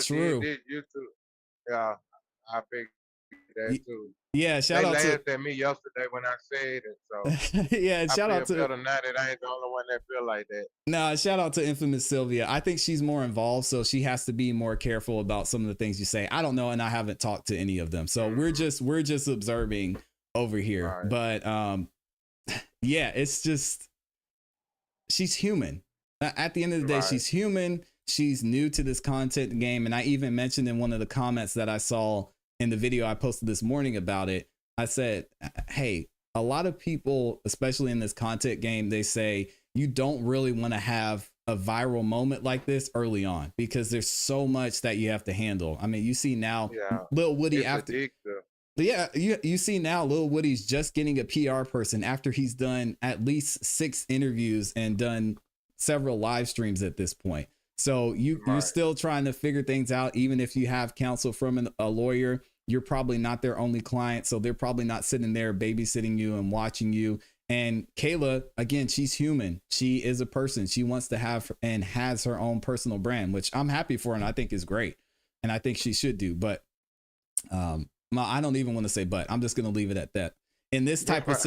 true. YouTube. Yeah, I figured that too. Yeah, shout out to. They laughed at me yesterday when I said it. So yeah, shout out to. I feel better now that I ain't the only one that feel like that. No, shout out to infamous Sylvia. I think she's more involved, so she has to be more careful about some of the things you say. I don't know, and I haven't talked to any of them, so we're just observing over here. But yeah, it's just she's human. At the end of the day, she's human. She's new to this content game. And I even mentioned in one of the comments that I saw in the video I posted this morning about it, I said, hey, a lot of people, especially in this content game, they say you don't really want to have a viral moment like this early on, because there's so much that you have to handle. I mean, you see now Lil Woody you see now Lil Woody's just getting a PR person after he's done at least 6 interviews and done several live streams at this point. So you're still trying to figure things out. Even if you have counsel from a lawyer, you're probably not their only client. So they're probably not sitting there babysitting you and watching you. And Kayla, again, she's human. She is a person. She wants to have and has her own personal brand, which I'm happy for and I think is great. And I think she should do. But I don't even want to say but. I'm just going to leave it at that. In this type of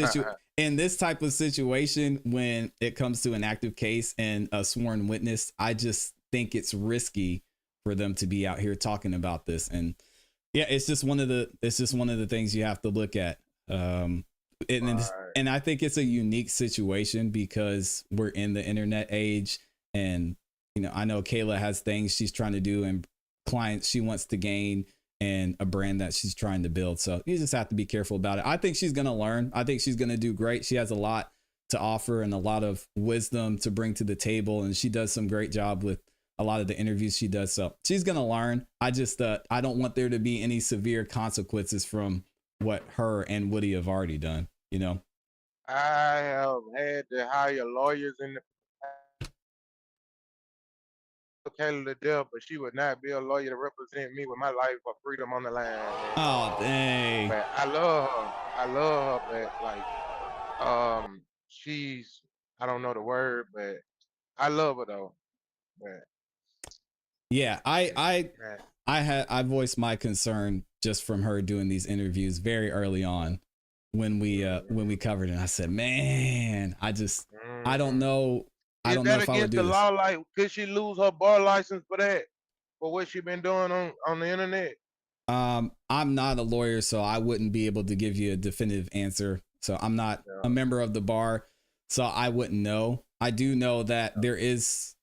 situation, when it comes to an active case and a sworn witness, I just think it's risky for them to be out here talking about this. And yeah, it's just one of the things you have to look at. And I think it's a unique situation because we're in the internet age, and you know, I know Kayla has things she's trying to do and clients she wants to gain and a brand that she's trying to build. So you just have to be careful about it. I think she's going to learn. I think she's going to do great. She has a lot to offer and a lot of wisdom to bring to the table. And she does some great job with a lot of the interviews she does. So she's going to learn. I just, I don't want there to be any severe consequences from what her and Woody have already done, you know? I have had to hire lawyers in the Kayla to death, but she would not be a lawyer to represent me with my life or freedom on the line. Man. Oh, dang. But I love her. I love her, but like, she's, I don't know the word, but I love her though. But yeah, I voiced my concern just from her doing these interviews very early on when we covered it. I said, man, I don't know. I don't know if I would do this. Is that against the law? Like, could she lose her bar license for that? For what she been doing on the internet? I'm not a lawyer, so I wouldn't be able to give you a definitive answer. So I'm not a member of the bar, so I wouldn't know. I do know that there is.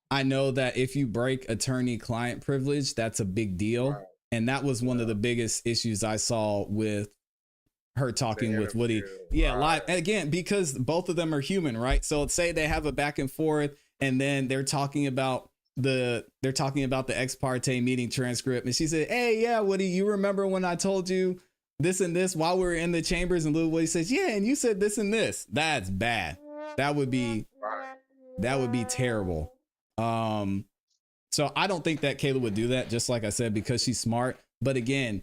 I know that if you break attorney-client privilege, that's a big deal. Right. And that was one of the biggest issues I saw with her talking with Woody. Yeah, live again, because both of them are human, right? So let's say they have a back and forth and then they're talking about the ex parte meeting transcript. And she said, hey, yeah, Woody, you remember when I told you this and this while we were in the chambers? And Lil Woody says, yeah, and you said this and this. That's bad. That would be terrible. So I don't think that Kayla would do that, just like I said, because she's smart. But again,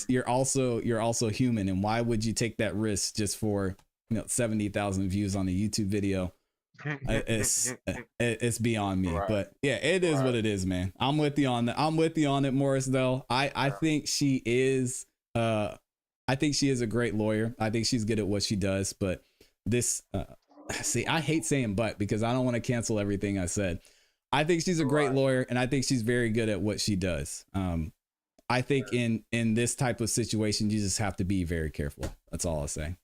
you're also human, and why would you take that risk just for 70,000 views on a YouTube video? It's beyond me. Right. But yeah, it is what it is, man. I'm with you on that. I'm with you on it, Morris. Though I think she is a great lawyer. I think she's good at what she does. But this, see, I hate saying "but" because I don't want to cancel everything I said. I think she's a great lawyer, and I think she's very good at what she does. I think in this type of situation, you just have to be very careful. That's all I'll say.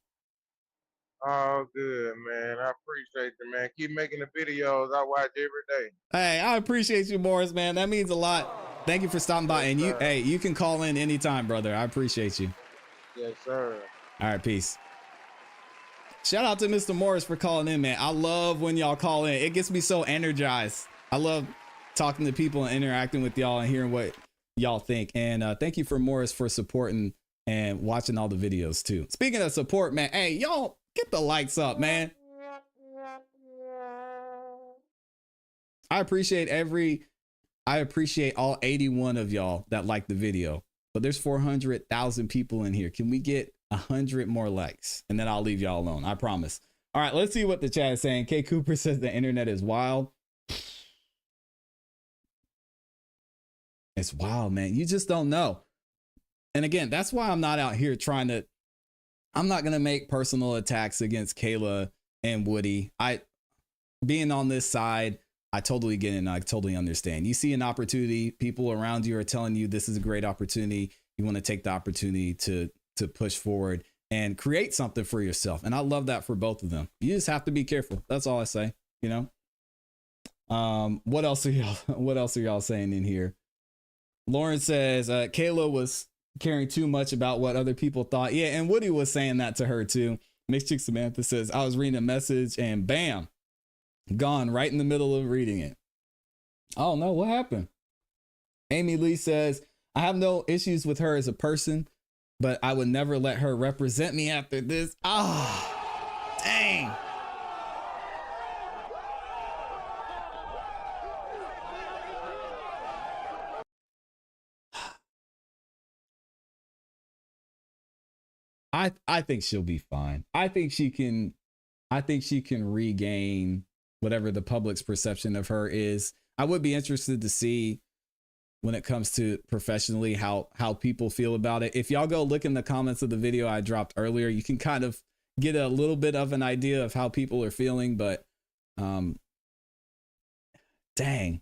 Oh, good, man. I appreciate you, man. Keep making the videos. I watch every day. Hey, I appreciate you, Morris, man. That means a lot. Thank you for stopping by. And you can call in anytime, brother. I appreciate you. Yes, sir. All right, peace. Shout out to Mr. Morris for calling in, man. I love when y'all call in. It gets me so energized. I love talking to people and interacting with y'all and hearing what y'all think. And thank you for Morris for supporting and watching all the videos too. Speaking of support, man, hey, y'all get the likes up, man. I appreciate all 81 of y'all that like the video, but there's 400,000 people in here. Can we get 100 more likes? And then I'll leave y'all alone. I promise. All right, let's see what the chat is saying. K Cooper says the internet is wild. It's wild, man. You just don't know. And again, that's why I'm not out here I'm not going to make personal attacks against Kayla and Woody. Being on this side, I totally get it and I totally understand. You see an opportunity, people around you are telling you this is a great opportunity. You want to take the opportunity to push forward and create something for yourself. And I love that for both of them. You just have to be careful. That's all I say, What else are y'all saying in here? Lauren says Kayla was caring too much about what other people thought. Yeah, and Woody was saying that to her too. Mixed Chick Samantha says, I was reading a message and bam, gone right in the middle of reading it. Oh no, what happened? Amy Lee says, I have no issues with her as a person, but I would never let her represent me after this. Dang. I think she'll be fine. I think she can regain whatever the public's perception of her is. I would be interested to see when it comes to professionally how people feel about it. If y'all go look in the comments of the video I dropped earlier, you can kind of get a little bit of an idea of how people are feeling, but dang.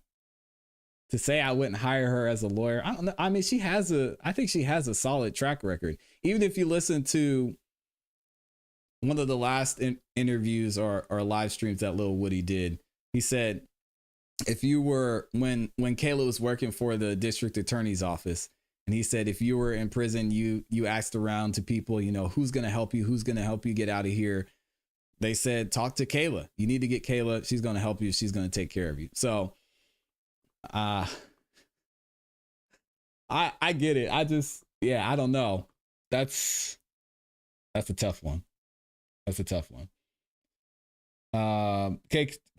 To say I wouldn't hire her as a lawyer, I don't know. I mean, I think she has a solid track record. Even if you listen to one of the last interviews or live streams that Lil Woody did, he said, if you were, when Kayla was working for the district attorney's office, and he said, if you were in prison, you asked around to people, you know, who's going to help you? Who's going to help you get out of here? They said, talk to Kayla. You need to get Kayla. She's going to help you. She's going to take care of you. So, I get it. I don't know. That's a tough one. That's a tough one.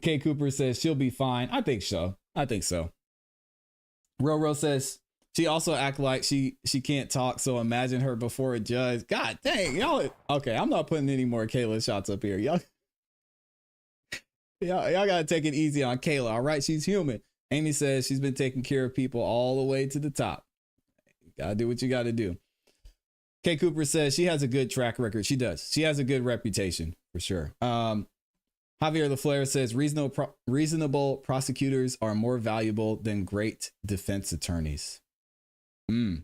K Cooper says she'll be fine. I think so. Roro says she also act like she can't talk, so imagine her before a judge. God dang, y'all. Okay, I'm not putting any more Kayla shots up here. Y'all gotta take it easy on Kayla, all right? She's human. Amy says she's been taking care of people all the way to the top. You gotta do what you gotta do. K Cooper says she has a good track record. She does. She has a good reputation for sure. Javier LaFleur says reasonable prosecutors are more valuable than great defense attorneys. Let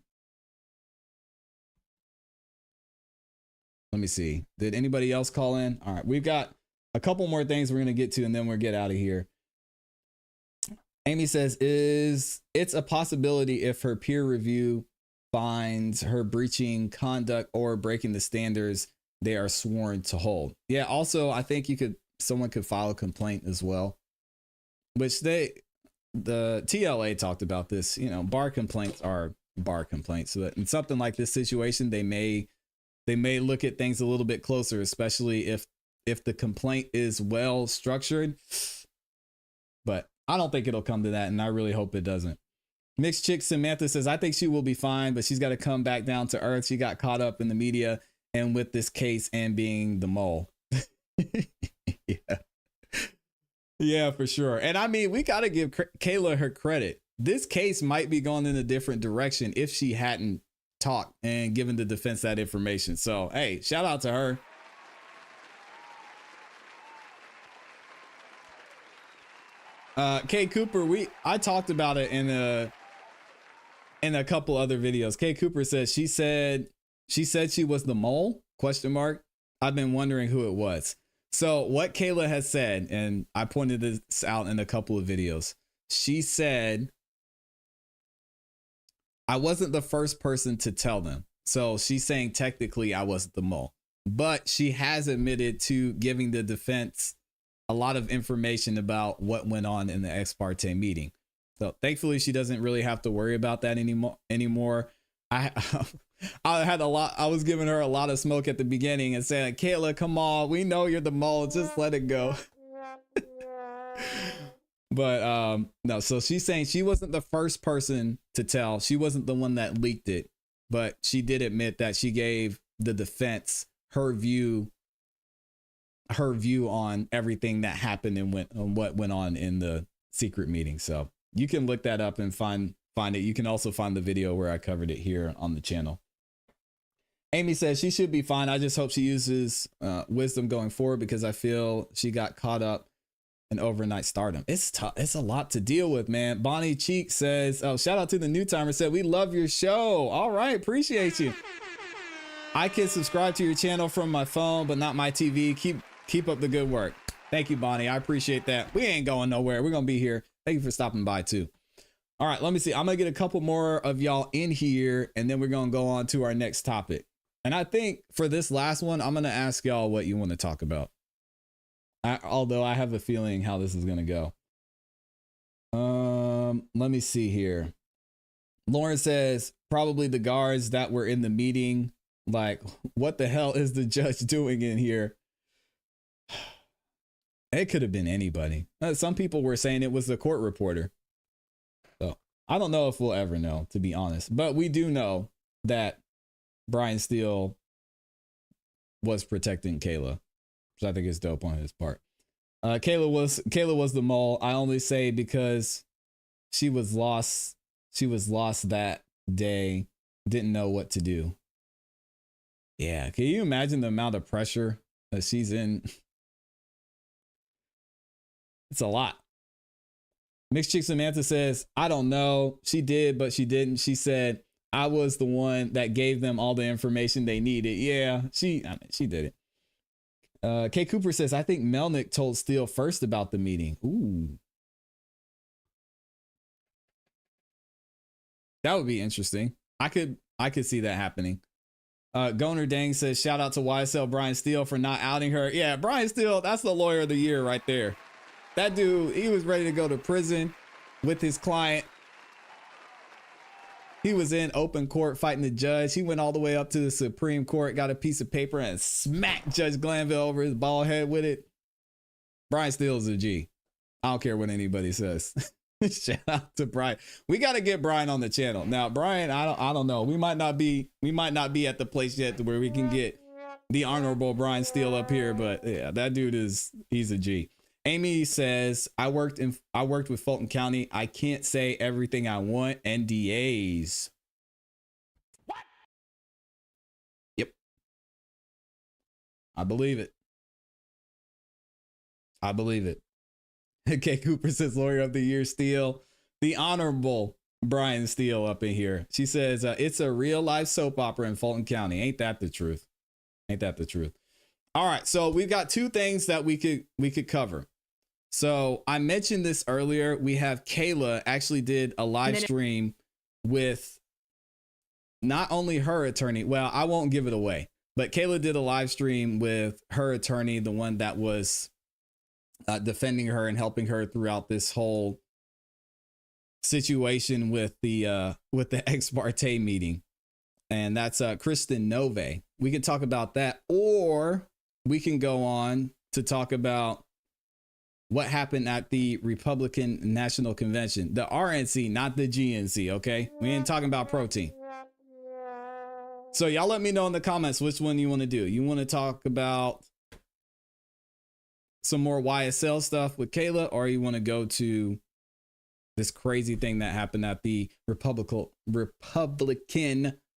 me see. Did anybody else call in? All right, we've got a couple more things we're going to get to, and then we'll get out of here. Amy says, it's a possibility if her peer review finds her breaching conduct or breaking the standards they are sworn to hold. Yeah, also, I think someone could file a complaint as well, which the TLA talked about this, you know, bar complaints are bar complaints. So in something like this situation, they may look at things a little bit closer, especially if the complaint is well structured. But I don't think it'll come to that, and I really hope it doesn't. Mixed Chick Samantha says, I think she will be fine, but she's got to come back down to earth. She got caught up in the media and with this case and being the mole. Yeah, for sure. And I mean, we got to give Kayla her credit. This case might be going in a different direction if she hadn't talked and given the defense that information. So, hey, shout out to her. Kay Cooper, I talked about it in a couple other videos. Kay Cooper says she said she was the mole? ? I've been wondering who it was. So what Kayla has said, and I pointed this out in a couple of videos, she said, I wasn't the first person to tell them. So she's saying technically I wasn't the mole, but she has admitted to giving the defense a lot of information about what went on in the ex parte meeting. So thankfully she doesn't really have to worry about that anymore. I was giving her a lot of smoke at the beginning and saying, Kayla, come on, we know you're the mole, just let it go. But no, so she's saying she wasn't the first person to tell. She wasn't the one that leaked it, but she did admit that she gave the defense her view on everything that happened and what went on in the secret meeting. So you can look that up and find it. You can also find the video where I covered it here on the channel. Amy says she should be fine. I just hope she uses wisdom going forward because I feel she got caught up in overnight stardom. It's tough. It's a lot to deal with, man. Bonnie Cheek says, oh, shout out to the new timer, said, we love your show. All right. Appreciate you. I can subscribe to your channel from my phone, but not my TV. Keep up the good work. Thank you, Bonnie. I appreciate that. We ain't going nowhere. We're going to be here. Thank you for stopping by too. All right, let me see. I'm going to get a couple more of y'all in here and then we're going to go on to our next topic. And I think for this last one, I'm going to ask y'all what you want to talk about. Although I have a feeling how this is going to go. Let me see here. Lauren says probably the guards that were in the meeting. Like, what the hell is the judge doing in here? It could have been anybody. Some people were saying it was the court reporter. So I don't know if we'll ever know, to be honest. But we do know that Brian Steele was protecting Kayla, which I think is dope on his part. Kayla was the mole. I only say because she was lost. She was lost that day. Didn't know what to do. Yeah. Can you imagine the amount of pressure that she's in? It's a lot. Mixed Chick Samantha says, I don't know. She did, but she didn't. She said, I was the one that gave them all the information they needed. Yeah, she did it. Kay Cooper says, I think Melnick told Steele first about the meeting. Ooh. That would be interesting. I could see that happening. Goner Dang says, shout out to YSL Brian Steele for not outing her. Yeah, Brian Steele, that's the lawyer of the year right there. That dude, he was ready to go to prison with his client. He was in open court fighting the judge. He went all the way up to the Supreme Court, got a piece of paper and smacked Judge Glanville over his bald head with it. Brian Steele's a G. I don't care what anybody says. Shout out to Brian. We got to get Brian on the channel. Now, Brian, I don't know. We might not be at the place yet where we can get the honorable Brian Steele up here, but yeah, that dude he's a G. Amy says, I worked with Fulton County. I can't say everything I want. NDAs. What? Yep. I believe it. I believe it. Kay Cooper says, lawyer of the year, Steele. The honorable Brian Steele up in here. She says, it's a real life soap opera in Fulton County. Ain't that the truth? Ain't that the truth? All right, so we've got two things that we could cover. So I mentioned this earlier. We have Kayla actually did a live stream with not only her attorney. Well, I won't give it away, but Kayla did a live stream with her attorney, the one that was defending her and helping her throughout this whole situation with the ex parte meeting. And that's Kristen Nove. We can talk about that, or we can go on to talk about what happened at the Republican National Convention, the RNC, not the GNC. Okay. We ain't talking about protein. So y'all let me know in the comments which one you want to do. You want to talk about some more YSL stuff with Kayla, or you want to go to this crazy thing that happened at the Republican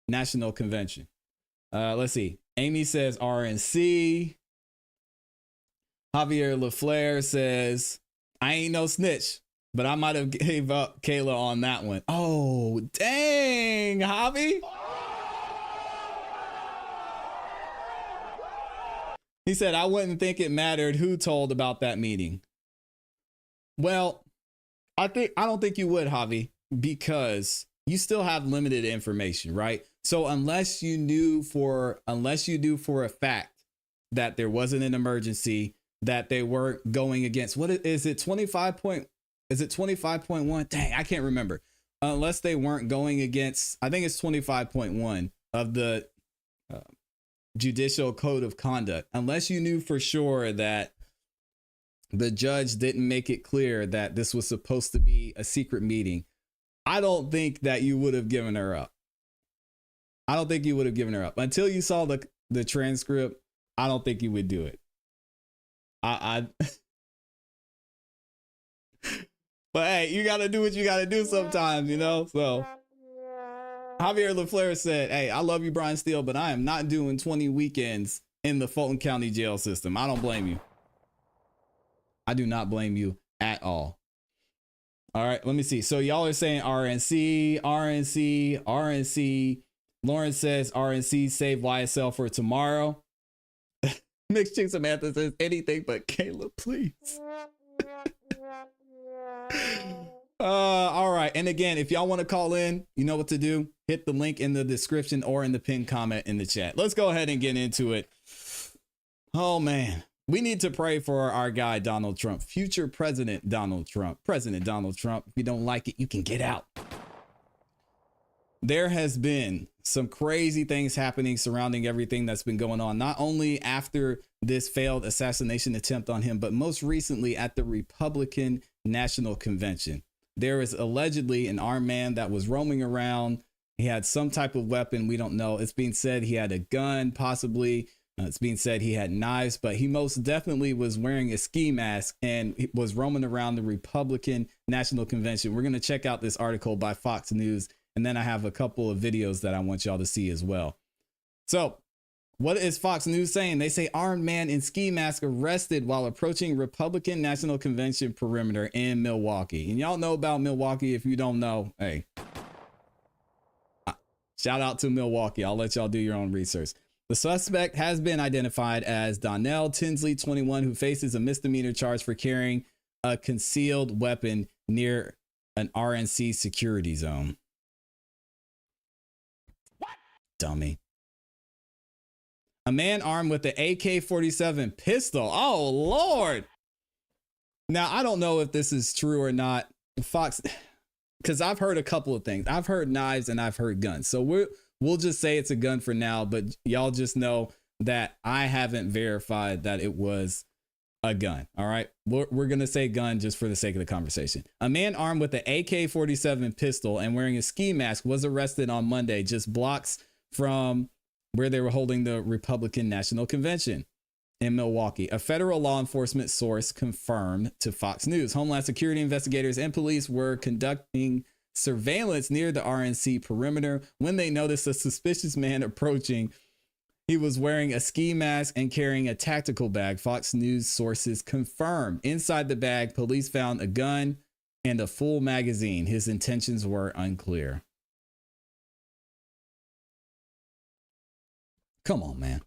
National Convention? Let's see. Amy says RNC. Javier LaFleur says, I ain't no snitch, but I might have gave up Kayla on that one. Oh, dang, Javi. He said, I wouldn't think it mattered who told about that meeting. Well, I don't think you would, Javi, because you still have limited information, right? So unless you knew for a fact that there wasn't an emergency, that they weren't going against, what is it, 25.1? Dang, I can't remember. Unless they weren't going against, I think it's 25.1 of the Judicial Code of Conduct. Unless you knew for sure that the judge didn't make it clear that this was supposed to be a secret meeting, I don't think that you would have given her up. I don't think you would have given her up. Until you saw the transcript, I don't think you would do it. But hey, you gotta do what you gotta do sometimes, you know? So Javier LaFleur said, hey, I love you, Brian Steele, but I am not doing 20 weekends in the Fulton County jail system. I don't blame you. I do not blame you at all. All right, let me see. So y'all are saying RNC. Lauren says RNC, save YSL for tomorrow. Mixed Chick Samantha says anything but Kayla, please. All right. And again, if y'all want to call in, you know what to do. Hit the link in the description or in the pinned comment in the chat. Let's go ahead and get into it. Oh, man. We need to pray for our guy, Donald Trump, future President Donald Trump. President Donald Trump, if you don't like it, you can get out. there has been some crazy things happening surrounding everything that's been going on, not only after this failed assassination attempt on him, but most recently at the Republican National Convention. There is allegedly an armed man that was roaming around. He had some type of weapon. We don't know. It's being said he had a gun, possibly. It's being said he had knives, but he most definitely was wearing a ski mask and was roaming around the Republican National Convention. We're going to check out this article by Fox News, and then I have a couple of videos that I want y'all to see as well. So what is Fox News saying? They say armed man in ski mask arrested while approaching Republican National Convention perimeter in Milwaukee. And y'all know about Milwaukee. If you don't know, hey, shout out to Milwaukee. I'll let y'all do your own research. The suspect has been identified as Donnell Tinsley, 21, who faces a misdemeanor charge for carrying a concealed weapon near an RNC security zone. What? Dummy. A man armed with the AK-47 pistol. Oh, Lord. Now, I don't know if this is true or not. Fox, because I've heard a couple of things. I've heard knives and I've heard guns. So we'll just say it's a gun for now, but y'all just know that I haven't verified that it was a gun. All right. We're going to say gun just for the sake of the conversation. A man armed with the AK-47 pistol and wearing a ski mask was arrested on Monday, just blocks from where they were holding the Republican National Convention in Milwaukee. A federal law enforcement source confirmed to Fox News. Homeland Security investigators and police were conducting surveillance near the RNC perimeter when they noticed a suspicious man approaching. He was wearing a ski mask and carrying a tactical bag. Fox News sources confirmed. Inside the bag, police found a gun and a full magazine. His intentions were unclear. Come on, man.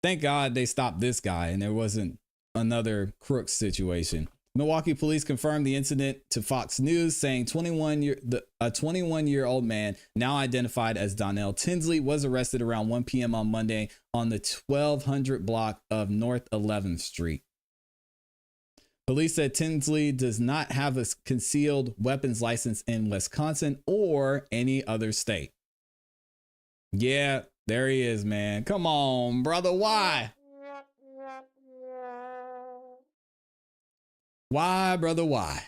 Thank God they stopped this guy and there wasn't another crook situation. Milwaukee police confirmed the incident to Fox News, saying a 21-year-old man, now identified as Donnell Tinsley, was arrested around 1 p.m. on Monday on the 1200 block of North 11th Street. Police said Tinsley does not have a concealed weapons license in Wisconsin or any other state. Yeah, there he is, man. Come on, brother. Why? Why, brother? Why?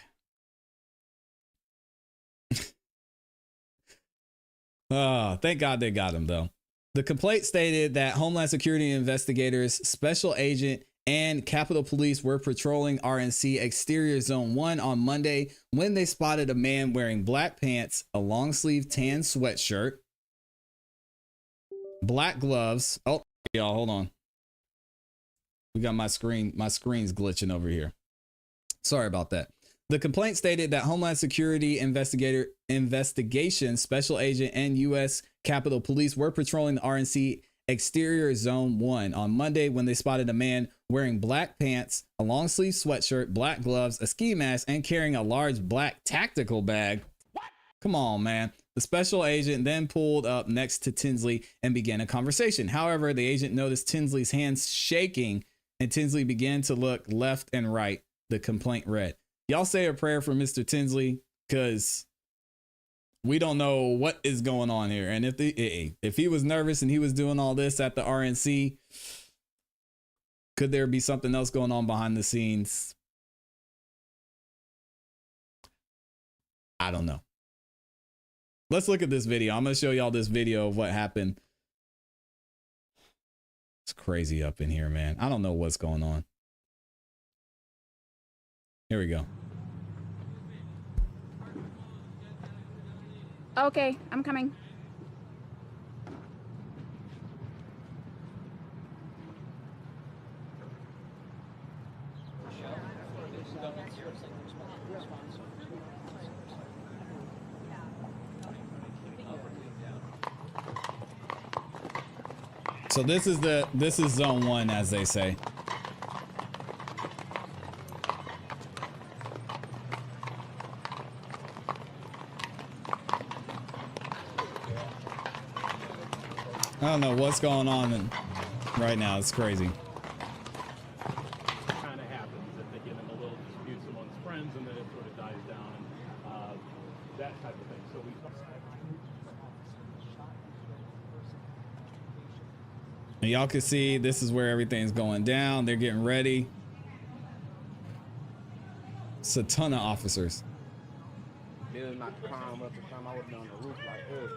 Oh, thank God they got him, though. The complaint stated that Homeland Security investigators, Special Agent, and Capitol Police were patrolling RNC Exterior Zone 1 on Monday when they spotted a man wearing black pants, a long-sleeve tan sweatshirt, black gloves. Oh, y'all, hold on. We got my screen's glitching over here. Sorry about that. The complaint stated that Homeland Security investigation, Special Agent, and U.S. Capitol Police were patrolling the RNC Exterior Zone 1 on Monday when they spotted a man wearing black pants, a long-sleeve sweatshirt, black gloves, a ski mask, and carrying a large black tactical bag. What? Come on, man. The special agent then pulled up next to Tinsley and began a conversation. However, the agent noticed Tinsley's hands shaking and Tinsley began to look left and right. The complaint read. Y'all say a prayer for Mr. Tinsley, because we don't know what is going on here. And if he was nervous and he was doing all this at the RNC, could there be something else going on behind the scenes? I don't know. Let's look at this video. I'm going to show y'all this video of what happened. It's crazy up in here, man. I don't know what's going on. Here we go. Okay, I'm coming. So this is zone 1, as they say. I don't know what's going on right now. It's crazy. Kind of happens if they get in a little dispute amongst friends and then it sort of dies down and that type of thing. So we And y'all can see this is where everything's going down. They're getting ready. It's a ton of officers. They'll not climb up and climb. I would be on the roof like this.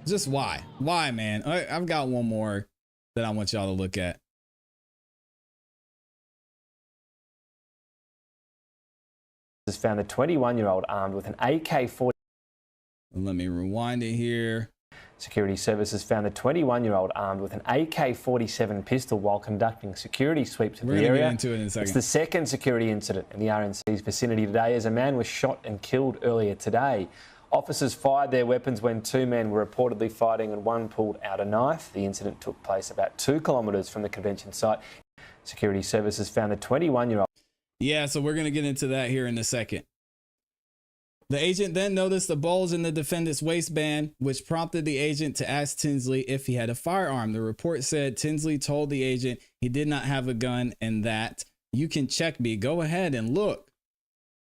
Just why? Why, man? I've got one more that I want y'all to look at. Has found a 21-year-old armed with an AK-40. Let me rewind it here. Security services found the 21-year-old armed with an AK-47 pistol while conducting security sweeps of the area. Get into it in a second. It's the second security incident in the RNC's vicinity today as a man was shot and killed earlier today. Officers fired their weapons when two men were reportedly fighting and one pulled out a knife. The incident took place about 2 kilometres from the convention site. Security services found the 21-year-old. Yeah, so we're going to get into that here in a second. The agent then noticed a bulge in the defendant's waistband, which prompted the agent to ask Tinsley if he had a firearm. The report said Tinsley told the agent he did not have a gun and that, "You can check me. Go ahead and look."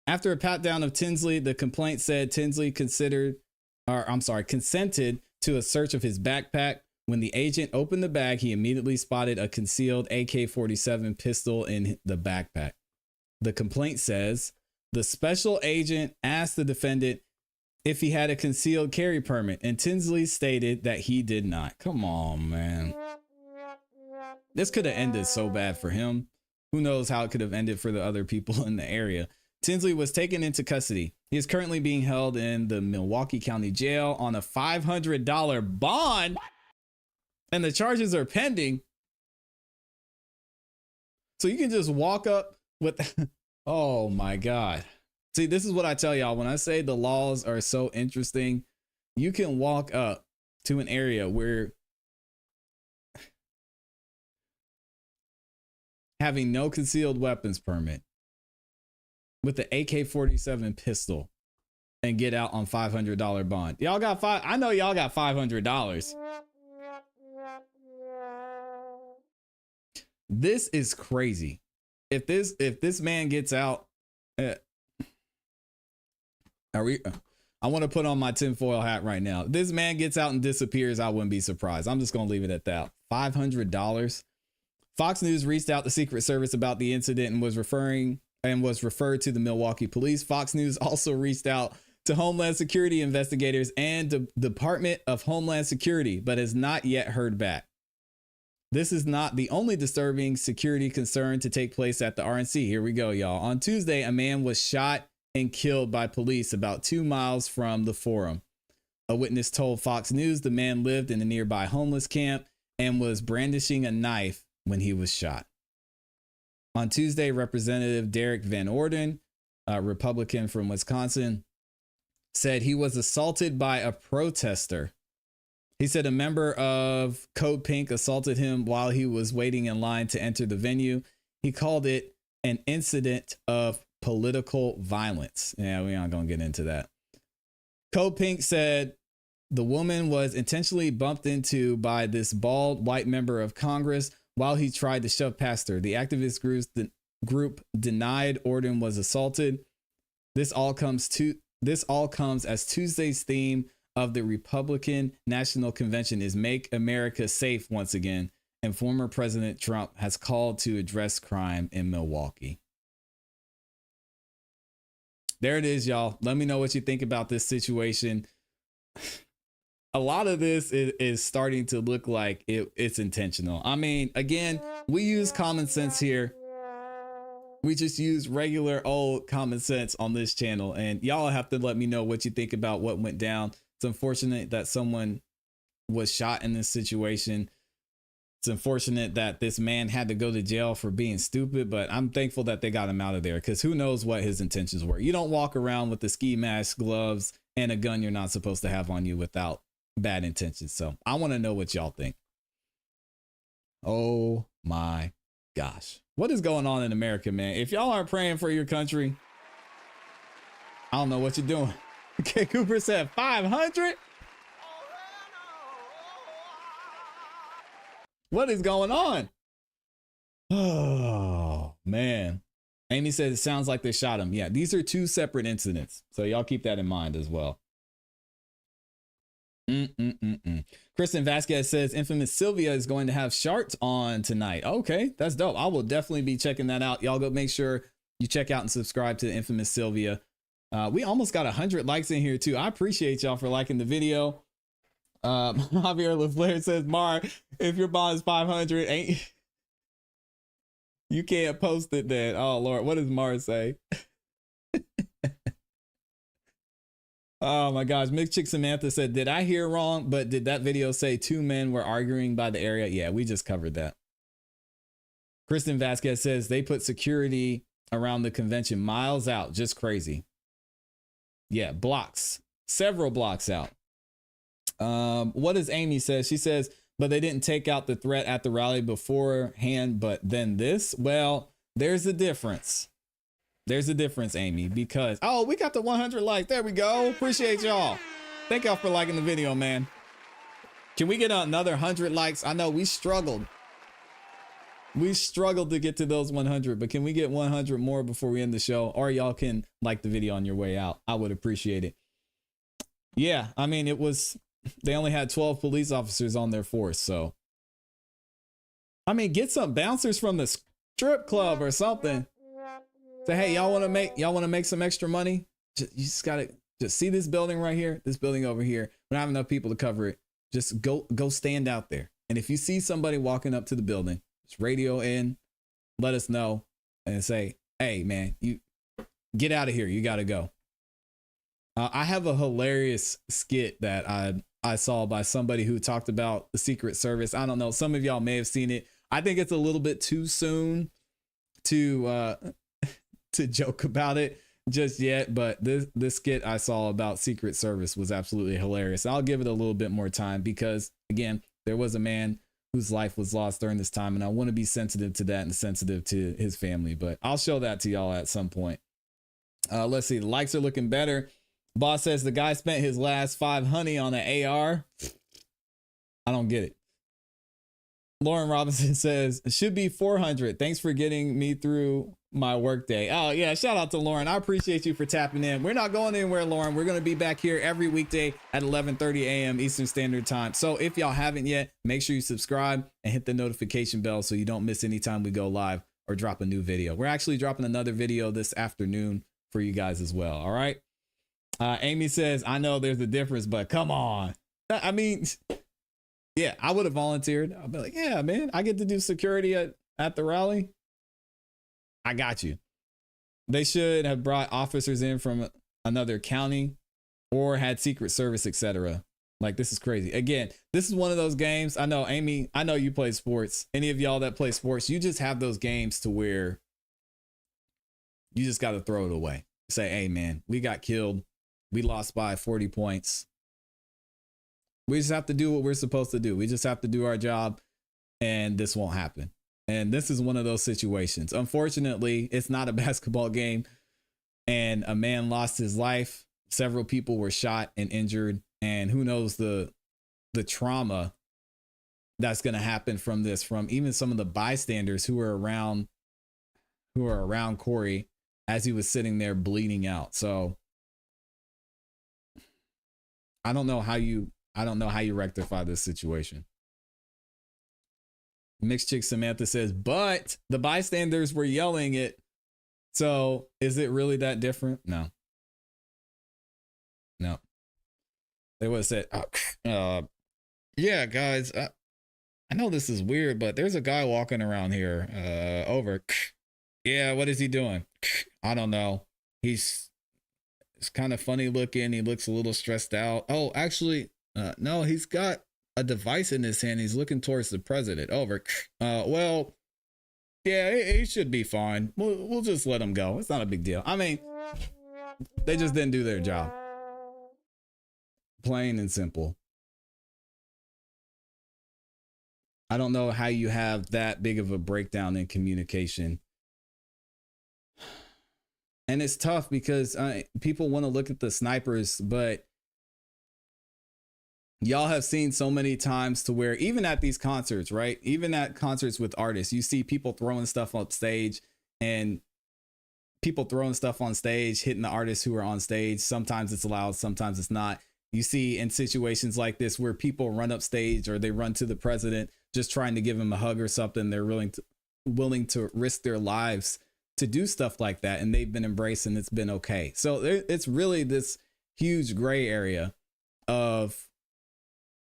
After a pat down of Tinsley, the complaint said Tinsley consented to a search of his backpack. When the agent opened the bag, he immediately spotted a concealed AK-47 pistol in the backpack. The complaint says the special agent asked the defendant if he had a concealed carry permit, and Tinsley stated that he did not. Come on, man. This could have ended so bad for him. Who knows how it could have ended for the other people in the area. Tinsley was taken into custody. He is currently being held in the Milwaukee County Jail on a $500 bond, and the charges are pending. So you can just walk up with, oh my God. See, this is what I tell y'all when I say the laws are so interesting. You can walk up to an area where having no concealed weapons permit with the AK-47 pistol and get out on $500 bond. Y'all got I know y'all got $500. This is crazy. If this man gets out, I want to put on my tinfoil hat right now. If this man gets out and disappears, I wouldn't be surprised. I'm just going to leave it at that. $500. Fox News reached out to Secret Service about the incident and was referred to the Milwaukee police. Fox News also reached out to Homeland Security investigators and the Department of Homeland Security, but has not yet heard back. This is not the only disturbing security concern to take place at the RNC. Here we go, y'all. On Tuesday, a man was shot and killed by police about 2 miles from the Forum. A witness told Fox News the man lived in a nearby homeless camp and was brandishing a knife when he was shot. On Tuesday, Representative Derek Van Orden, a Republican from Wisconsin, said he was assaulted by a protester. He said a member of Code Pink assaulted him while he was waiting in line to enter the venue. He called it an incident of political violence. Yeah, we aren't going to get into that. Code Pink said the woman was intentionally bumped into by this bald white member of Congress while he tried to shove past her. The activist group denied Orden was assaulted. This all comes as Tuesday's theme of the Republican National Convention is Make America Safe once again, and former President Trump has called to address crime in Milwaukee. There it is, y'all. Let me know what you think about this situation. A lot of this is starting to look like it's intentional. I mean, again, we use common sense here. We just use regular old common sense on this channel, and y'all have to let me know what you think about what went down. It's unfortunate that someone was shot in this situation. It's unfortunate that this man had to go to jail for being stupid, but I'm thankful that they got him out of there because who knows what his intentions were. You don't walk around with the ski mask, gloves, and a gun you're not supposed to have on you without bad intentions. So I want to know what y'all think. Oh my gosh. What is going on in America, man? If y'all aren't praying for your country, I don't know what you're doing. Okay, Cooper said 500. What is going on? Oh man. Amy says it sounds like they shot him. Yeah, these are two separate incidents. So y'all keep that in mind as well. Kristen Vasquez says Infamous Sylvia is going to have Sharts on tonight. Okay, that's dope. I will definitely be checking that out. Y'all go make sure you check out and subscribe to the Infamous Sylvia. We almost got 100 likes in here too. I appreciate y'all for liking the video. Javier LaFleur says, Mar, if your bond is 500, ain't you can't post it then. Oh Lord, what does Mar say? Oh my gosh, Mixed Chick Samantha said, did I hear wrong? But did that video say two men were arguing by the area? Yeah, we just covered that. Kristen Vasquez says they put security around the convention miles out. Just crazy. Yeah, blocks, several blocks out. What does Amy say? She says, but they didn't take out the threat at the rally beforehand, but then this? Well, there's a difference. There's a difference, Amy, because, oh, we got the 100 likes. There we go. Appreciate y'all. Thank y'all for liking the video, man. Can we get another 100 likes? I know we struggled. We struggled to get to those 100, but can we get 100 more before we end the show? Or y'all can like the video on your way out. I would appreciate it. Yeah, I mean, they only had 12 police officers on their force, so. I mean, get some bouncers from the strip club or something. Say, hey, y'all want to make some extra money? You just gotta see this building right here, this building over here. We don't have enough people to cover it. Just go stand out there. And if you see somebody walking up to the building, just radio in, let us know and say, hey man, you get out of here. You got to go. I have a hilarious skit that I saw by somebody who talked about the Secret Service. I don't know. Some of y'all may have seen it. I think it's a little bit too soon to joke about it just yet, but this skit I saw about Secret Service was absolutely hilarious. I'll give it a little bit more time because, again, there was a man whose life was lost during this time, and I want to be sensitive to that and sensitive to his family, but I'll show that to y'all at some point. Let's see. The likes are looking better. Boss says the guy spent his last 500 on an AR. I don't get it. Lauren Robinson says it should be 400. Thanks for getting me through my workday. Oh yeah, shout out to Lauren. I appreciate you for tapping in. We're not going anywhere, Lauren. We're going to be back here every weekday at 11:30 a.m. Eastern Standard Time. So if y'all haven't yet, make sure you subscribe and hit the notification bell so you don't miss any time we go live or drop a new video. We're actually dropping another video this afternoon for you guys as well. All right. Amy says, I know there's a difference, but come on. I mean, yeah, I would have volunteered. I'll be like, yeah, man, I get to do security at the rally. I got you. They should have brought officers in from another county or had Secret Service, etc. Like, this is crazy. Again, this is one of those games. I know, Amy, I know you play sports. Any of y'all that play sports, you just have those games to where you just got to throw it away. Say, hey, man, we got killed. We lost by 40 points. We just have to do what we're supposed to do. We just have to do our job, and this won't happen. And this is one of those situations. Unfortunately, it's not a basketball game, and a man lost his life. Several people were shot and injured, and who knows the trauma that's going to happen from this, from even some of the bystanders who were around Corey as he was sitting there bleeding out. So I don't know how you rectify this situation. Mixed Chick Samantha says, but the bystanders were yelling it. So is it really that different? No. They would have said, yeah, guys, I know this is weird, but there's a guy walking around here, over. Yeah, what is he doing? I don't know. He's kind of funny looking. He looks a little stressed out. Oh, actually, no, he's got a device in his hand. He's looking towards the president. Over. Well, yeah, he should be fine. We'll just let him go. It's not a big deal. I mean, they just didn't do their job. Plain and simple. I don't know how you have that big of a breakdown in communication. And it's tough because people want to look at the snipers, but y'all have seen so many times to where even at these concerts, right? Even at concerts with artists, you see people throwing stuff on stage and people throwing stuff on stage, hitting the artists who are on stage. Sometimes it's allowed, sometimes it's not. You see in situations like this where people run up stage or they run to the president just trying to give him a hug or something. They're willing to risk their lives to do stuff like that. And they've been embraced and it's been okay. So it's really this huge gray area of,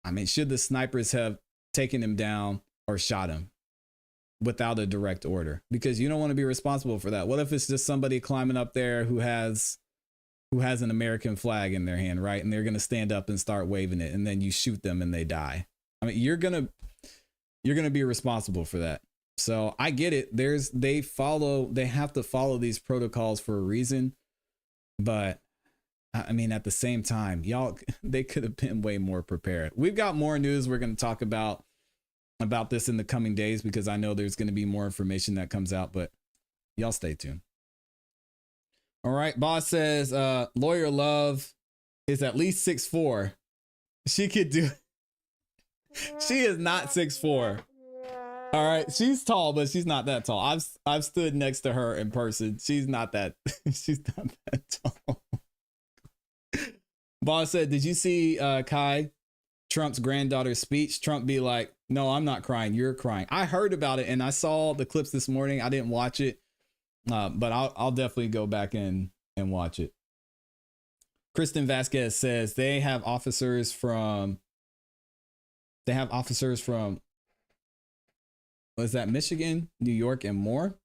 I mean, should the snipers have taken him down or shot him without a direct order? Because you don't want to be responsible for that. What if it's just somebody climbing up there who has an American flag in their hand, right? And they're going to stand up and start waving it, and then you shoot them and they die. I mean, you're going to be responsible for that. So I get it. They have to follow these protocols for a reason. But I mean, at the same time, they could have been way more prepared. We've got more news we're going to talk about this in the coming days, because I know there's going to be more information that comes out, but y'all stay tuned. All right. Boss says, Lawyer Love is at least 6'4". She could do. She is not 6'4". All right. She's tall, but she's not that tall. I've stood next to her in person. She's not that tall. Boss said, did you see Kai, Trump's granddaughter's speech? Trump be like, no, I'm not crying. You're crying. I heard about it and I saw the clips this morning. I didn't watch it. But I'll definitely go back in and watch it. Kristen Vasquez says they have officers from was that Michigan, New York, and more.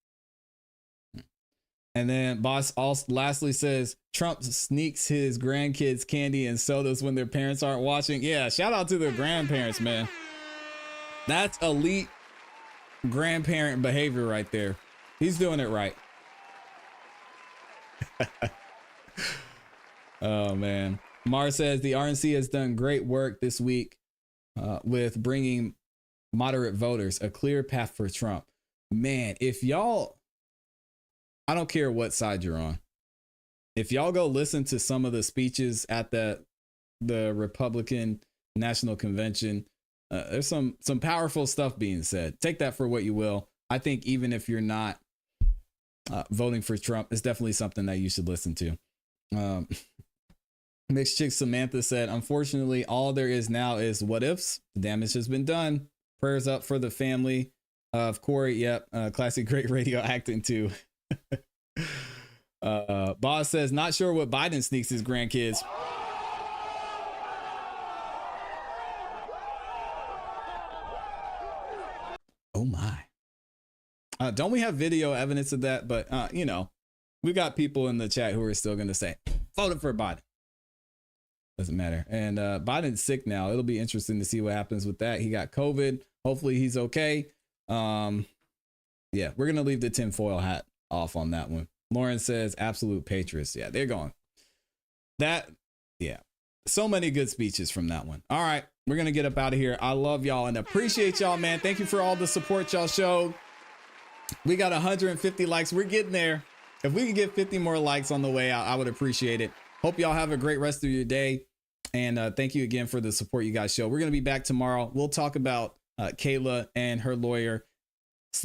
And then Boss also lastly says Trump sneaks his grandkids candy and sodas when their parents aren't watching. Yeah, shout out to their grandparents, man. That's elite grandparent behavior right there. He's doing it right. Oh man. Mar says the RNC has done great work this week with bringing moderate voters a clear path for Trump. Man, if y'all, I don't care what side you're on, if y'all go listen to some of the speeches at the Republican National Convention, there's some powerful stuff being said. Take that for what you will. I think even if you're not voting for Trump, it's definitely something that you should listen to. Mixed Chick Samantha said, unfortunately, all there is now is what ifs. The damage has been done. Prayers up for the family of Corey. Yep. Classic great radio acting too. Boss says, not sure what Biden sneaks his grandkids. Oh my. Don't we have video evidence of that? But, you know, we got people in the chat who are still going to say, voted for Biden. Doesn't matter. And Biden's sick now. It'll be interesting to see what happens with that. He got COVID. Hopefully he's okay. Yeah, we're going to leave the tinfoil hat off on that one. Lauren says, absolute patriots. Yeah, they're going. That, yeah. So many good speeches from that one. All right, we're going to get up out of here. I love y'all and appreciate y'all, man. Thank you for all the support y'all showed. We got 150 likes. We're getting there. If we can get 50 more likes on the way out, I would appreciate it. Hope y'all have a great rest of your day. And thank you again for the support you guys show. We're going to be back tomorrow. We'll talk about Kayla and her lawyer /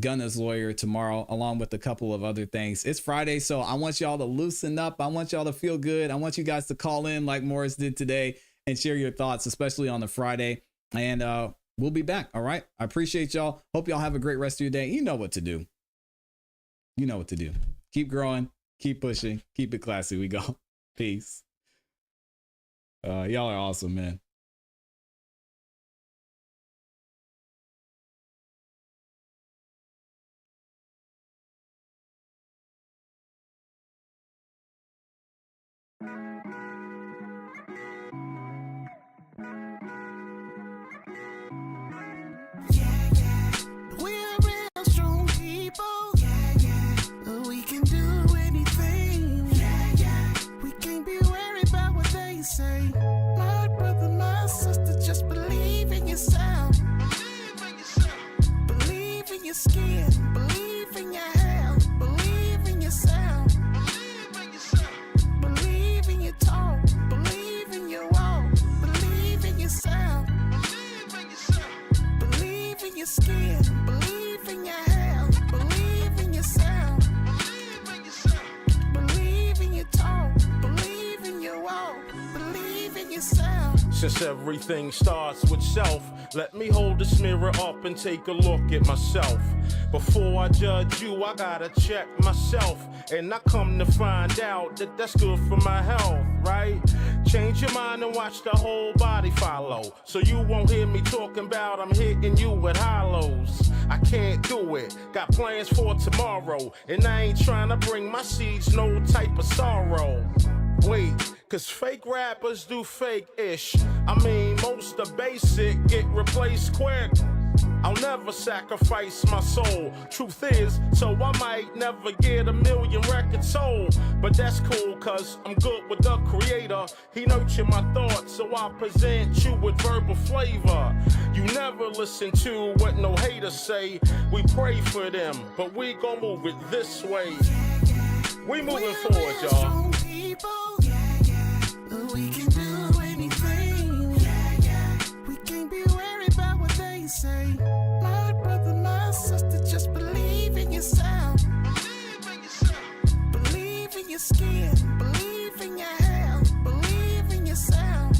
Gunna's lawyer tomorrow, along with a couple of other things. It's Friday, so I want y'all to loosen up. I want y'all to feel good. I want you guys to call in like Morris did today and share your thoughts, especially on the Friday. And we'll be back. All right. I appreciate y'all. Hope y'all have a great rest of your day. You know what to do. You know what to do. Keep growing. Keep pushing. Keep it classy. We go. Peace. Y'all are awesome, man. We're real strong people. Yeah, yeah. We can do anything. Yeah, yeah. We can't be worried about what they say. My brother, my sister, just believe in yourself. Believe in your skin. Believe in your health. Believe in yourself. Believe in your talk. Believe in your walk. Believe in yourself. Believe in your skin. Believe in your health. Believe in yourself. Since everything starts with self, let me hold this mirror up and take a look at myself. Before I judge you, I gotta check myself. And I come to find out that that's good for my health, right? Change your mind and watch the whole body follow. So you won't hear me talking about I'm hitting you with hollows. I can't do it, got plans for tomorrow. And I ain't trying to bring my seeds no type of sorrow. Wait, cause fake rappers do fake-ish. I mean, most of basic get replaced quick. I'll never sacrifice my soul. Truth is, so I might never get 1 million records sold. But that's cool, cause I'm good with the creator. He nurtured my thoughts, so I present you with verbal flavor. You never listen to what no haters say. We pray for them, but we gon' move it this way. We moving forward, y'all. We can do anything. We can't be worried about what they say. My brother, my sister, just believe in yourself. Believe in your skin. Believe in your health. Believe in yourself.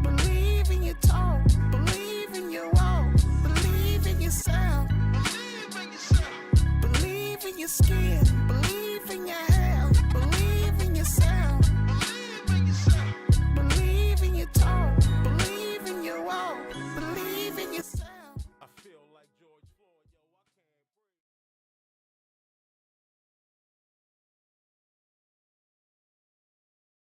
Believe in your talk. Believe in your walk. Believe in yourself. Believe in your skin.